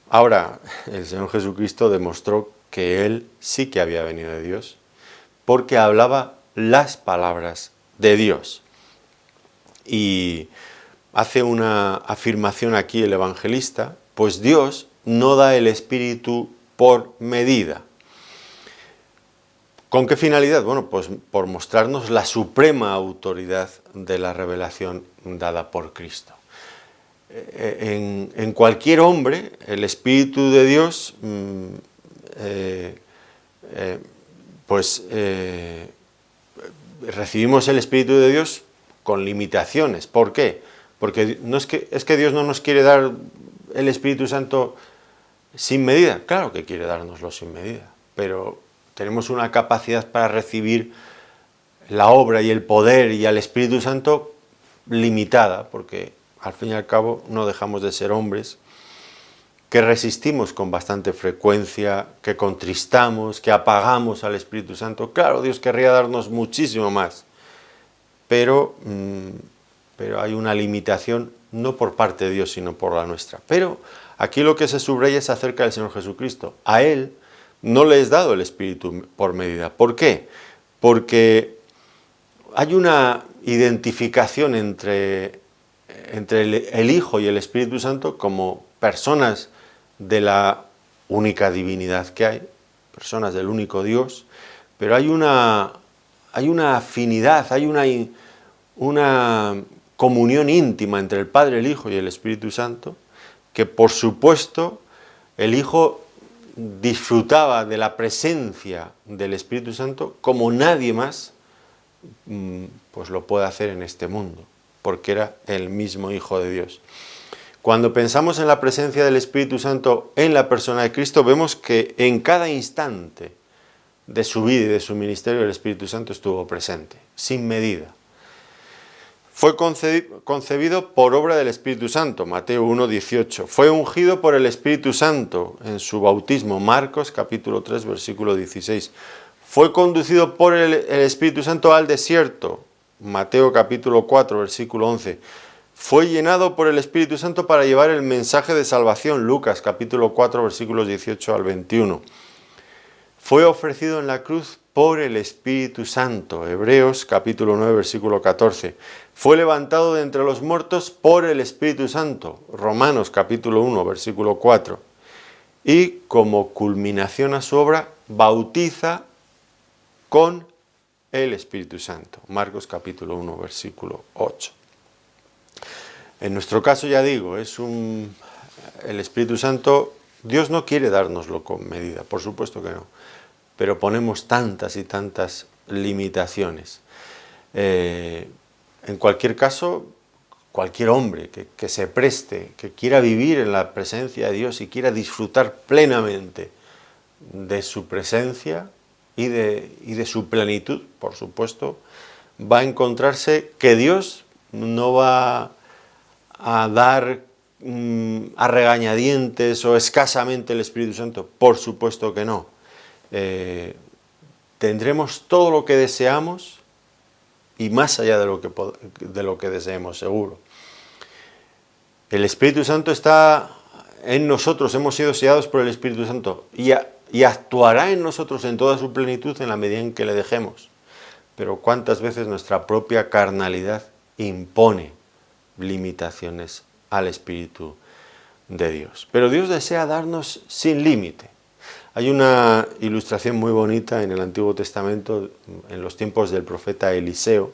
Ahora, el Señor Jesucristo demostró que Él sí que había venido de Dios, porque hablaba las palabras de Dios. Y hace una afirmación aquí el evangelista, pues Dios no da el Espíritu por medida. ¿Con qué finalidad? Bueno, pues por mostrarnos la suprema autoridad de la revelación dada por Cristo. En cualquier hombre, el Espíritu de Dios, recibimos el Espíritu de Dios con limitaciones. ¿Por qué? Porque no es que Dios no nos quiere dar el Espíritu Santo sin medida. Claro que quiere dárnoslo sin medida, pero tenemos una capacidad para recibir la obra y el poder y al Espíritu Santo limitada, porque al fin y al cabo no dejamos de ser hombres que resistimos con bastante frecuencia, que contristamos, que apagamos al Espíritu Santo. Claro, Dios querría darnos muchísimo más, pero hay una limitación, no por parte de Dios, sino por la nuestra. Pero aquí lo que se subraya es acerca del Señor Jesucristo. A Él no le es dado el Espíritu por medida. ¿Por qué? Porque hay una identificación entre el Hijo y el Espíritu Santo como personas de la única divinidad que hay, personas del único Dios, pero hay una afinidad, hay una comunión íntima entre el Padre, el Hijo y el Espíritu Santo, que por supuesto el Hijo disfrutaba de la presencia del Espíritu Santo como nadie más pues lo puede hacer en este mundo, porque era el mismo Hijo de Dios. Cuando pensamos en la presencia del Espíritu Santo en la persona de Cristo, vemos que en cada instante de su vida y de su ministerio el Espíritu Santo estuvo presente, sin medida. Fue concebido por obra del Espíritu Santo, Mateo 1:18. Fue ungido por el Espíritu Santo en su bautismo, Marcos capítulo 3, versículo 16. Fue conducido por el Espíritu Santo al desierto, Mateo capítulo 4, versículo 11. Fue llenado por el Espíritu Santo para llevar el mensaje de salvación, Lucas capítulo 4, versículos 18 al 21. Fue ofrecido en la cruz por el Espíritu Santo, Hebreos capítulo 9, versículo 14. Fue levantado de entre los muertos por el Espíritu Santo, Romanos capítulo 1, versículo 4. Y como culminación a su obra, bautiza con el Espíritu Santo, Marcos capítulo 1, versículo 8. En nuestro caso, ya digo, el Espíritu Santo, Dios no quiere dárnoslo con medida, por supuesto que no, pero ponemos tantas y tantas limitaciones. En cualquier caso, cualquier hombre que se preste, que quiera vivir en la presencia de Dios y quiera disfrutar plenamente de su presencia y de su plenitud, por supuesto, va a encontrarse que Dios no va a dar a regañadientes o escasamente el Espíritu Santo, por supuesto que no. Tendremos todo lo que deseamos y más allá de lo que deseemos, seguro. El Espíritu Santo está en nosotros, hemos sido sellados por el Espíritu Santo y actuará en nosotros en toda su plenitud en la medida en que le dejemos. Pero cuántas veces nuestra propia carnalidad impone limitaciones al Espíritu de Dios. Pero Dios desea darnos sin límite. Hay una ilustración muy bonita en el Antiguo Testamento, en los tiempos del profeta Eliseo,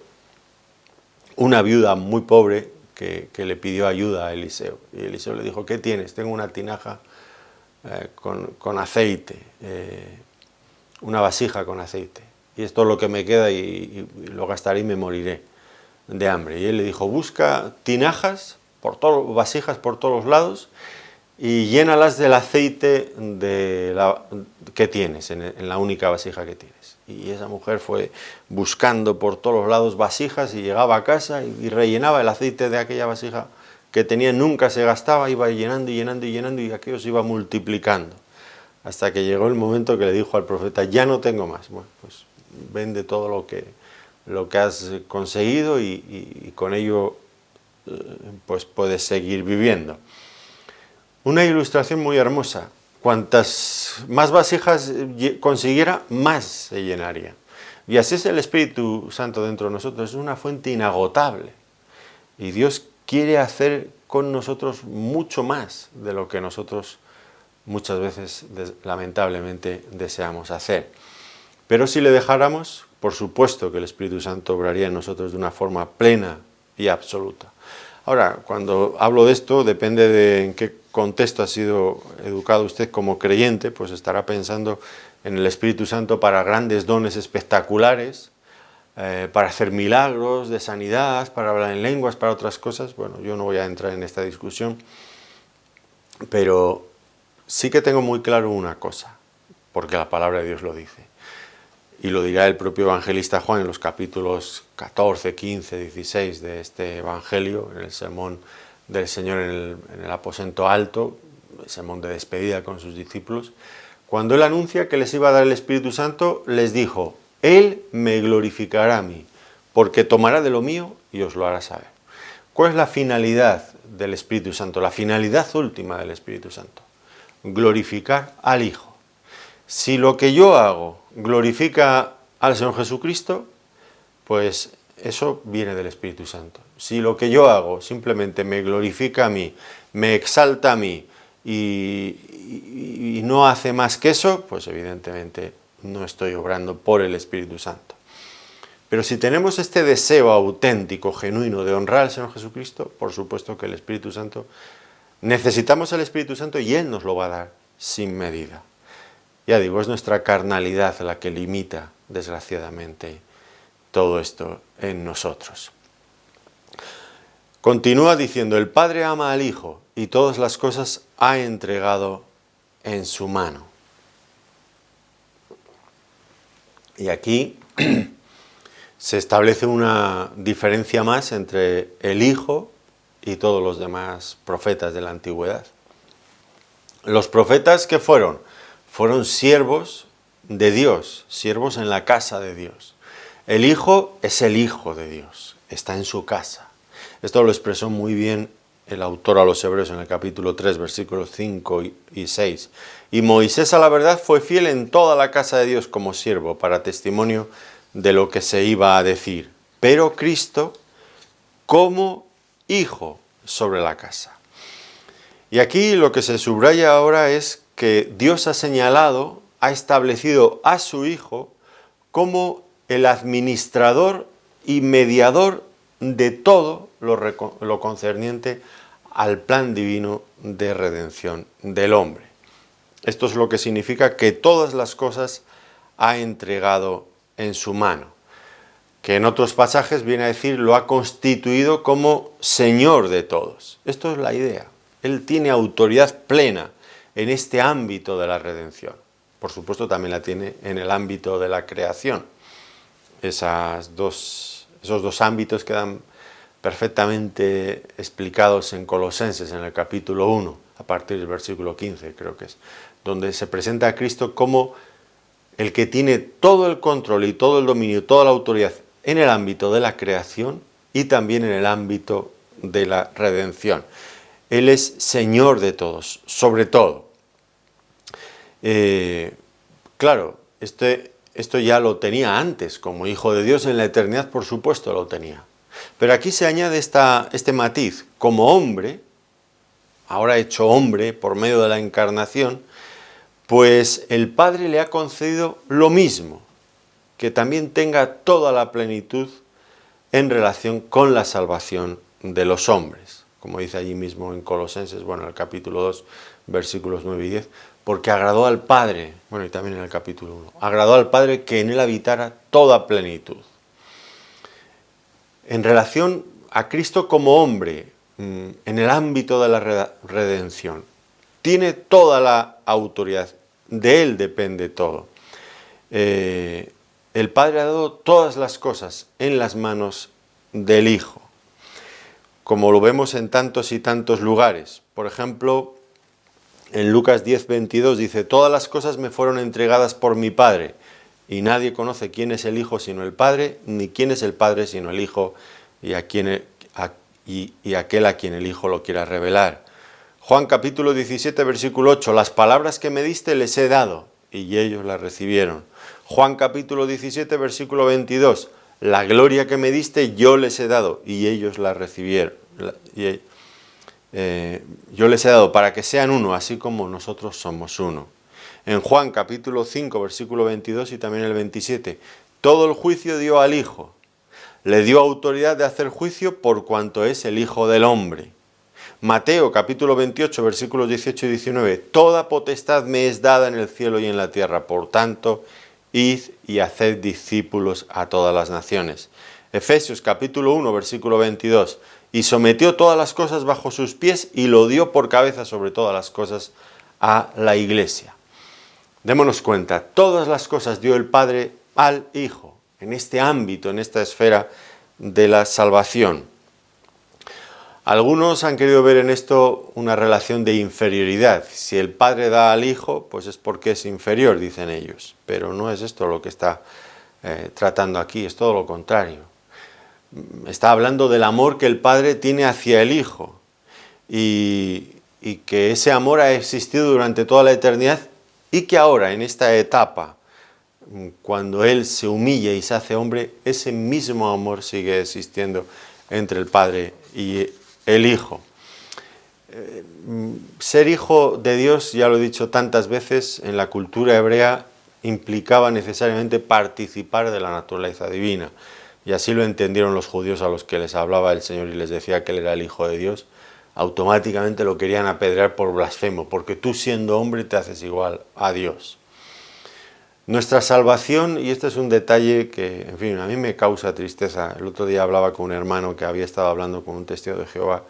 una viuda muy pobre que le pidió ayuda a Eliseo. Y Eliseo le dijo, ¿qué tienes? Tengo una tinaja con aceite, una vasija con aceite. Y esto es lo que me queda y lo gastaré y me moriré de hambre. Y él le dijo, busca tinajas, vasijas por todos los lados y llénalas del aceite que tienes, en la única vasija que tienes. Y esa mujer fue buscando por todos los lados vasijas y llegaba a casa y rellenaba el aceite de aquella vasija que tenía, nunca se gastaba, iba llenando y llenando y llenando y aquello se iba multiplicando. Hasta que llegó el momento que le dijo al profeta, ya no tengo más. Bueno, pues vende todo lo que has conseguido y con ello pues puedes seguir viviendo. Una ilustración muy hermosa. Cuantas más vasijas consiguiera, más se llenaría. Y así es el Espíritu Santo dentro de nosotros, es una fuente inagotable. Y Dios quiere hacer con nosotros mucho más de lo que nosotros muchas veces, lamentablemente, deseamos hacer. Pero si le dejáramos, por supuesto que el Espíritu Santo obraría en nosotros de una forma plena y absoluta. Ahora, cuando hablo de esto, depende de en qué contexto ha sido educado usted como creyente, pues estará pensando en el Espíritu Santo para grandes dones espectaculares, para hacer milagros de sanidad, para hablar en lenguas, para otras cosas. Bueno, yo no voy a entrar en esta discusión, pero sí que tengo muy claro una cosa, porque la palabra de Dios lo dice. Y lo dirá el propio evangelista Juan en los capítulos 14, 15, 16 de este evangelio, en el sermón del Señor en el aposento alto, el sermón de despedida con sus discípulos. Cuando Él anuncia que les iba a dar el Espíritu Santo, les dijo, Él me glorificará a mí, porque tomará de lo mío y os lo hará saber. ¿Cuál es la finalidad del Espíritu Santo? La finalidad última del Espíritu Santo. Glorificar al Hijo. Si lo que yo hago glorifica al Señor Jesucristo, pues eso viene del Espíritu Santo. Si lo que yo hago simplemente me glorifica a mí, me exalta a mí y no hace más que eso, pues evidentemente no estoy obrando por el Espíritu Santo. Pero si tenemos este deseo auténtico, genuino de honrar al Señor Jesucristo, por supuesto que el Espíritu Santo, necesitamos el Espíritu Santo y Él nos lo va a dar sin medida. Ya digo, es nuestra carnalidad la que limita, desgraciadamente, todo esto en nosotros. Continúa diciendo, el Padre ama al Hijo y todas las cosas ha entregado en su mano. Y aquí se establece una diferencia más entre el Hijo y todos los demás profetas de la antigüedad. Los profetas, ¿qué fueron? Fueron siervos de Dios, siervos en la casa de Dios. El Hijo es el Hijo de Dios, está en su casa. Esto lo expresó muy bien el autor a los Hebreos en el capítulo 3, versículos 5 y 6. Y Moisés a la verdad fue fiel en toda la casa de Dios como siervo, para testimonio de lo que se iba a decir. Pero Cristo como Hijo sobre la casa. Y aquí lo que se subraya ahora es que Dios ha señalado, ha establecido a su Hijo como el administrador y mediador de todo lo concerniente al plan divino de redención del hombre. Esto es lo que significa que todas las cosas ha entregado en su mano, que en otros pasajes viene a decir lo ha constituido como Señor de todos. Esto es la idea. Él tiene autoridad plena en este ámbito de la redención. Por supuesto también la tiene en el ámbito de la creación. Esos dos ámbitos quedan perfectamente explicados en Colosenses, en el capítulo 1, a partir del versículo 15, creo que es, donde se presenta a Cristo como el que tiene todo el control y todo el dominio, toda la autoridad en el ámbito de la creación y también en el ámbito de la redención. Él es Señor de todos, sobre todo. Claro, esto ya lo tenía antes, como Hijo de Dios en la eternidad, por supuesto lo tenía. Pero aquí se añade este matiz, como hombre, ahora hecho hombre por medio de la encarnación, Pues el Padre le ha concedido lo mismo, que también tenga toda la plenitud en relación con la salvación de los hombres, como dice allí mismo en Colosenses, bueno, en el capítulo 2, versículos 9 y 10, porque agradó al Padre, bueno, y también en el capítulo 1, agradó al Padre que en él habitara toda plenitud. En relación a Cristo como hombre, en el ámbito de la redención, tiene toda la autoridad, de él depende todo. El Padre ha dado todas las cosas en las manos del Hijo, como lo vemos en tantos y tantos lugares. Por ejemplo, en Lucas 10:22 dice: todas las cosas me fueron entregadas por mi Padre, y nadie conoce quién es el Hijo sino el Padre, ni quién es el Padre sino el Hijo, y aquel a quien el Hijo lo quiera revelar. Juan capítulo 17, versículo 8, las palabras que me diste les he dado, y ellos las recibieron. Juan capítulo 17, versículo 22, la gloria que me diste yo les he dado, y ellos la recibieron. Yo les he dado para que sean uno, así como nosotros somos uno. En Juan capítulo 5, versículo 22 y también el 27, todo el juicio dio al Hijo. Le dio autoridad de hacer juicio por cuanto es el Hijo del Hombre. Mateo capítulo 28, versículos 18 y 19, toda potestad me es dada en el cielo y en la tierra, por tanto, id y haced discípulos a todas las naciones. Efesios capítulo 1, versículo 22, y sometió todas las cosas bajo sus pies y lo dio por cabeza sobre todas las cosas a la Iglesia. Démonos cuenta, todas las cosas dio el Padre al Hijo, en este ámbito, en esta esfera de la salvación. Algunos han querido ver en esto una relación de inferioridad. Si el Padre da al Hijo, pues es porque es inferior, dicen ellos. Pero no es esto lo que está tratando aquí, es todo lo contrario. Está hablando del amor que el Padre tiene hacia el Hijo y que ese amor ha existido durante toda la eternidad y que ahora, en esta etapa, cuando Él se humilla y se hace hombre, ese mismo amor sigue existiendo entre el Padre y el Hijo. Ser hijo de Dios, ya lo he dicho tantas veces, en la cultura hebrea implicaba necesariamente participar de la naturaleza divina. Y así lo entendieron los judíos a los que les hablaba el Señor y les decía que Él era el Hijo de Dios. Automáticamente lo querían apedrear por blasfemo, porque tú siendo hombre te haces igual a Dios. Nuestra salvación, y este es un detalle que, en fin, a mí me causa tristeza. El otro día hablaba con un hermano que había estado hablando con un testigo de Jehová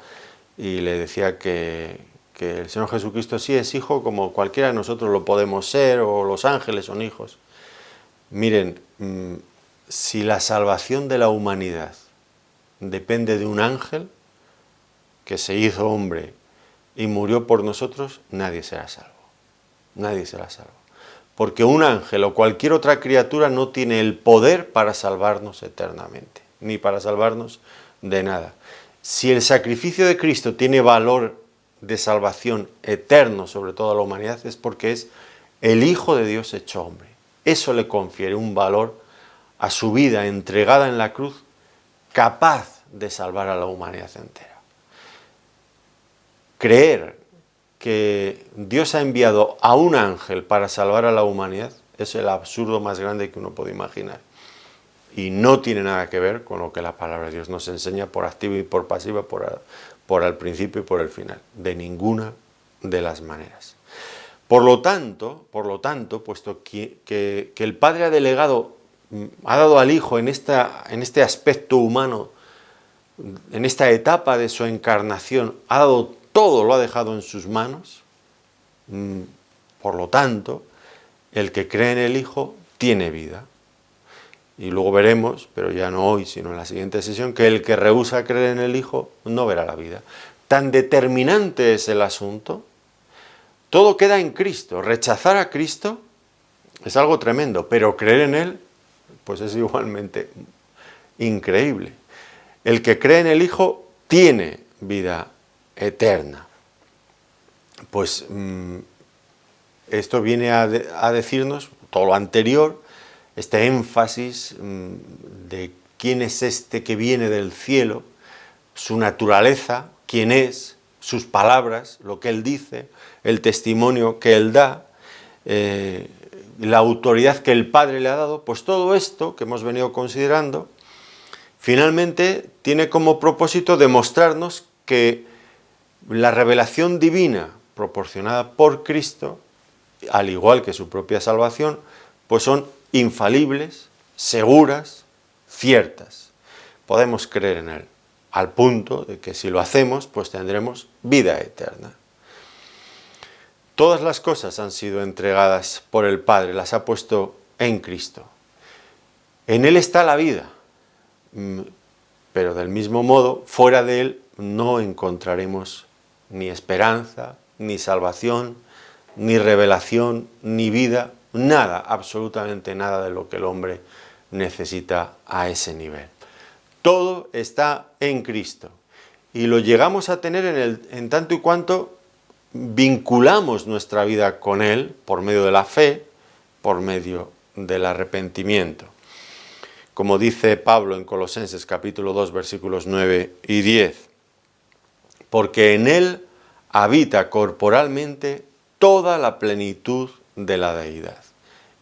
y le decía que el Señor Jesucristo sí es hijo como cualquiera de nosotros lo podemos ser, o los ángeles son hijos. Miren, si la salvación de la humanidad depende de un ángel que se hizo hombre y murió por nosotros, nadie será salvo. Nadie será salvo. Porque un ángel o cualquier otra criatura no tiene el poder para salvarnos eternamente, ni para salvarnos de nada. Si el sacrificio de Cristo tiene valor de salvación eterno sobre toda la humanidad, es porque es el Hijo de Dios hecho hombre. Eso le confiere un valor a su vida entregada en la cruz, capaz de salvar a la humanidad entera. Creer que Dios ha enviado a un ángel para salvar a la humanidad es el absurdo más grande que uno puede imaginar. Y no tiene nada que ver con lo que la palabra de Dios nos enseña por activa y por pasiva, por el principio y por el final. De ninguna de las maneras. Por lo tanto, puesto que el Padre ha dado al Hijo en este aspecto humano, en esta etapa de su encarnación, ha dado todo, lo ha dejado en sus manos. Por lo tanto, el que cree en el Hijo tiene vida. Y luego veremos, pero ya no hoy, sino en la siguiente sesión, que el que rehúsa creer en el Hijo no verá la vida. Tan determinante es el asunto. Todo queda en Cristo. Rechazar a Cristo es algo tremendo, pero creer en Él, pues es igualmente increíble. El que cree en el Hijo tiene vida eterna. Pues esto viene a decirnos todo lo anterior, este énfasis de quién es este que viene del cielo, su naturaleza, quién es, sus palabras, lo que Él dice, el testimonio que Él da, la autoridad que el Padre le ha dado, pues todo esto que hemos venido considerando, finalmente tiene como propósito demostrarnos que la revelación divina proporcionada por Cristo, al igual que su propia salvación, pues son infalibles, seguras, ciertas. Podemos creer en Él, al punto de que si lo hacemos, pues tendremos vida eterna. Todas las cosas han sido entregadas por el Padre, las ha puesto en Cristo. En Él está la vida, pero del mismo modo, fuera de Él no encontraremos ni esperanza, ni salvación, ni revelación, ni vida, nada, absolutamente nada de lo que el hombre necesita a ese nivel. Todo está en Cristo y lo llegamos a tener en tanto y cuanto vinculamos nuestra vida con Él por medio de la fe, por medio del arrepentimiento. Como dice Pablo en Colosenses capítulo 2 versículos 9 y 10, porque en Él habita corporalmente toda la plenitud de la deidad,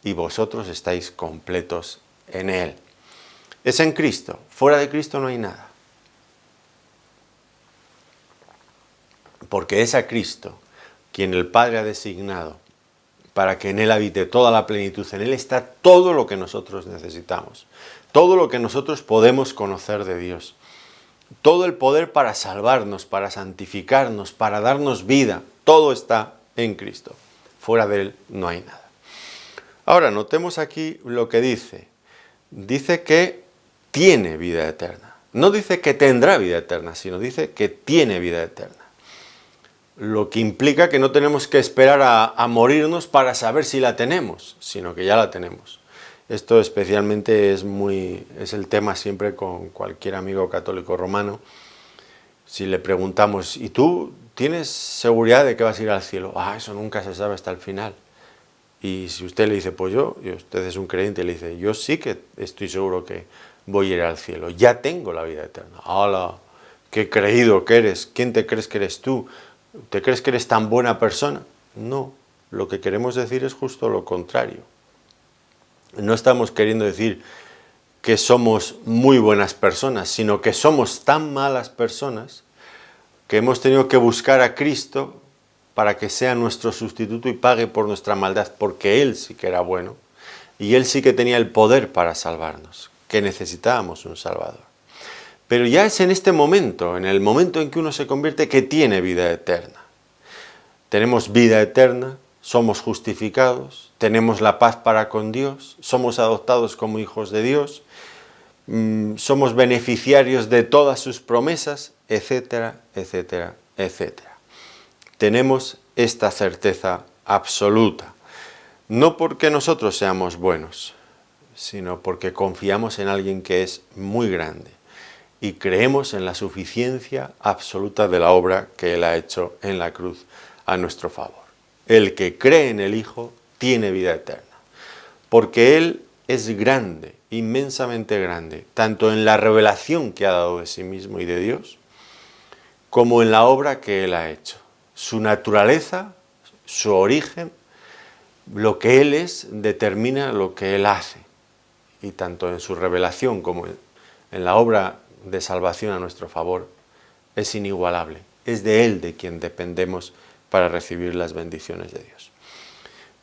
y vosotros estáis completos en Él. Es en Cristo, fuera de Cristo no hay nada. Porque es a Cristo quien el Padre ha designado para que en Él habite toda la plenitud. En Él está todo lo que nosotros necesitamos, todo lo que nosotros podemos conocer de Dios, todo el poder para salvarnos, para santificarnos, para darnos vida, todo está en Cristo. Fuera de Él no hay nada. Ahora, notemos aquí lo que dice. Dice que tiene vida eterna. No dice que tendrá vida eterna, sino dice que tiene vida eterna. Lo que implica que no tenemos que esperar a morirnos para saber si la tenemos, sino que ya la tenemos. Esto especialmente es el tema siempre con cualquier amigo católico romano. Si le preguntamos, ¿y tú tienes seguridad de que vas a ir al cielo? Eso nunca se sabe hasta el final. Y si usted le dice, pues y usted es un creyente, le dice, yo sí que estoy seguro que voy a ir al cielo, ya tengo la vida eterna. ¡Hala! ¡Qué creído que eres! ¿Quién te crees que eres tú? ¿Te crees que eres tan buena persona? No, lo que queremos decir es justo lo contrario. No estamos queriendo decir que somos muy buenas personas, sino que somos tan malas personas que hemos tenido que buscar a Cristo para que sea nuestro sustituto y pague por nuestra maldad, porque Él sí que era bueno y Él sí que tenía el poder para salvarnos, que necesitábamos un Salvador. Pero ya es en este momento, en el momento en que uno se convierte, que tiene vida eterna. Tenemos vida eterna, somos justificados, tenemos la paz para con Dios, somos adoptados como hijos de Dios, somos beneficiarios de todas sus promesas, etcétera, etcétera, etcétera. Tenemos esta certeza absoluta, no porque nosotros seamos buenos, sino porque confiamos en alguien que es muy grande y creemos en la suficiencia absoluta de la obra que Él ha hecho en la cruz a nuestro favor. El que cree en el Hijo tiene vida eterna, porque Él es grande, inmensamente grande, tanto en la revelación que ha dado de sí mismo y de Dios, como en la obra que Él ha hecho. Su naturaleza, su origen, lo que Él es, determina lo que Él hace. Y tanto en su revelación como en la obra de salvación a nuestro favor, es inigualable. Es de Él de quien dependemos para recibir las bendiciones de Dios.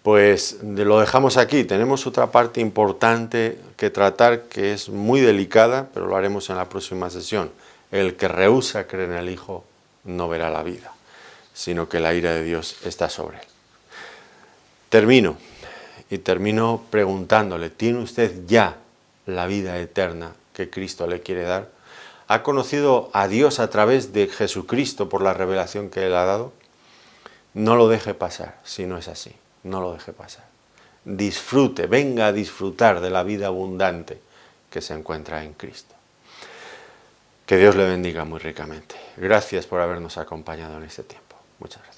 Pues lo dejamos aquí. Tenemos otra parte importante que tratar que es muy delicada, pero lo haremos en la próxima sesión. El que rehúsa creer en el Hijo no verá la vida, sino que la ira de Dios está sobre él. Termino preguntándole, ¿tiene usted ya la vida eterna que Cristo le quiere dar? ¿Ha conocido a Dios a través de Jesucristo por la revelación que Él ha dado? No lo deje pasar, si no es así, no lo deje pasar. Disfrute, venga a disfrutar de la vida abundante que se encuentra en Cristo. Que Dios le bendiga muy ricamente. Gracias por habernos acompañado en este tiempo. Muchas gracias.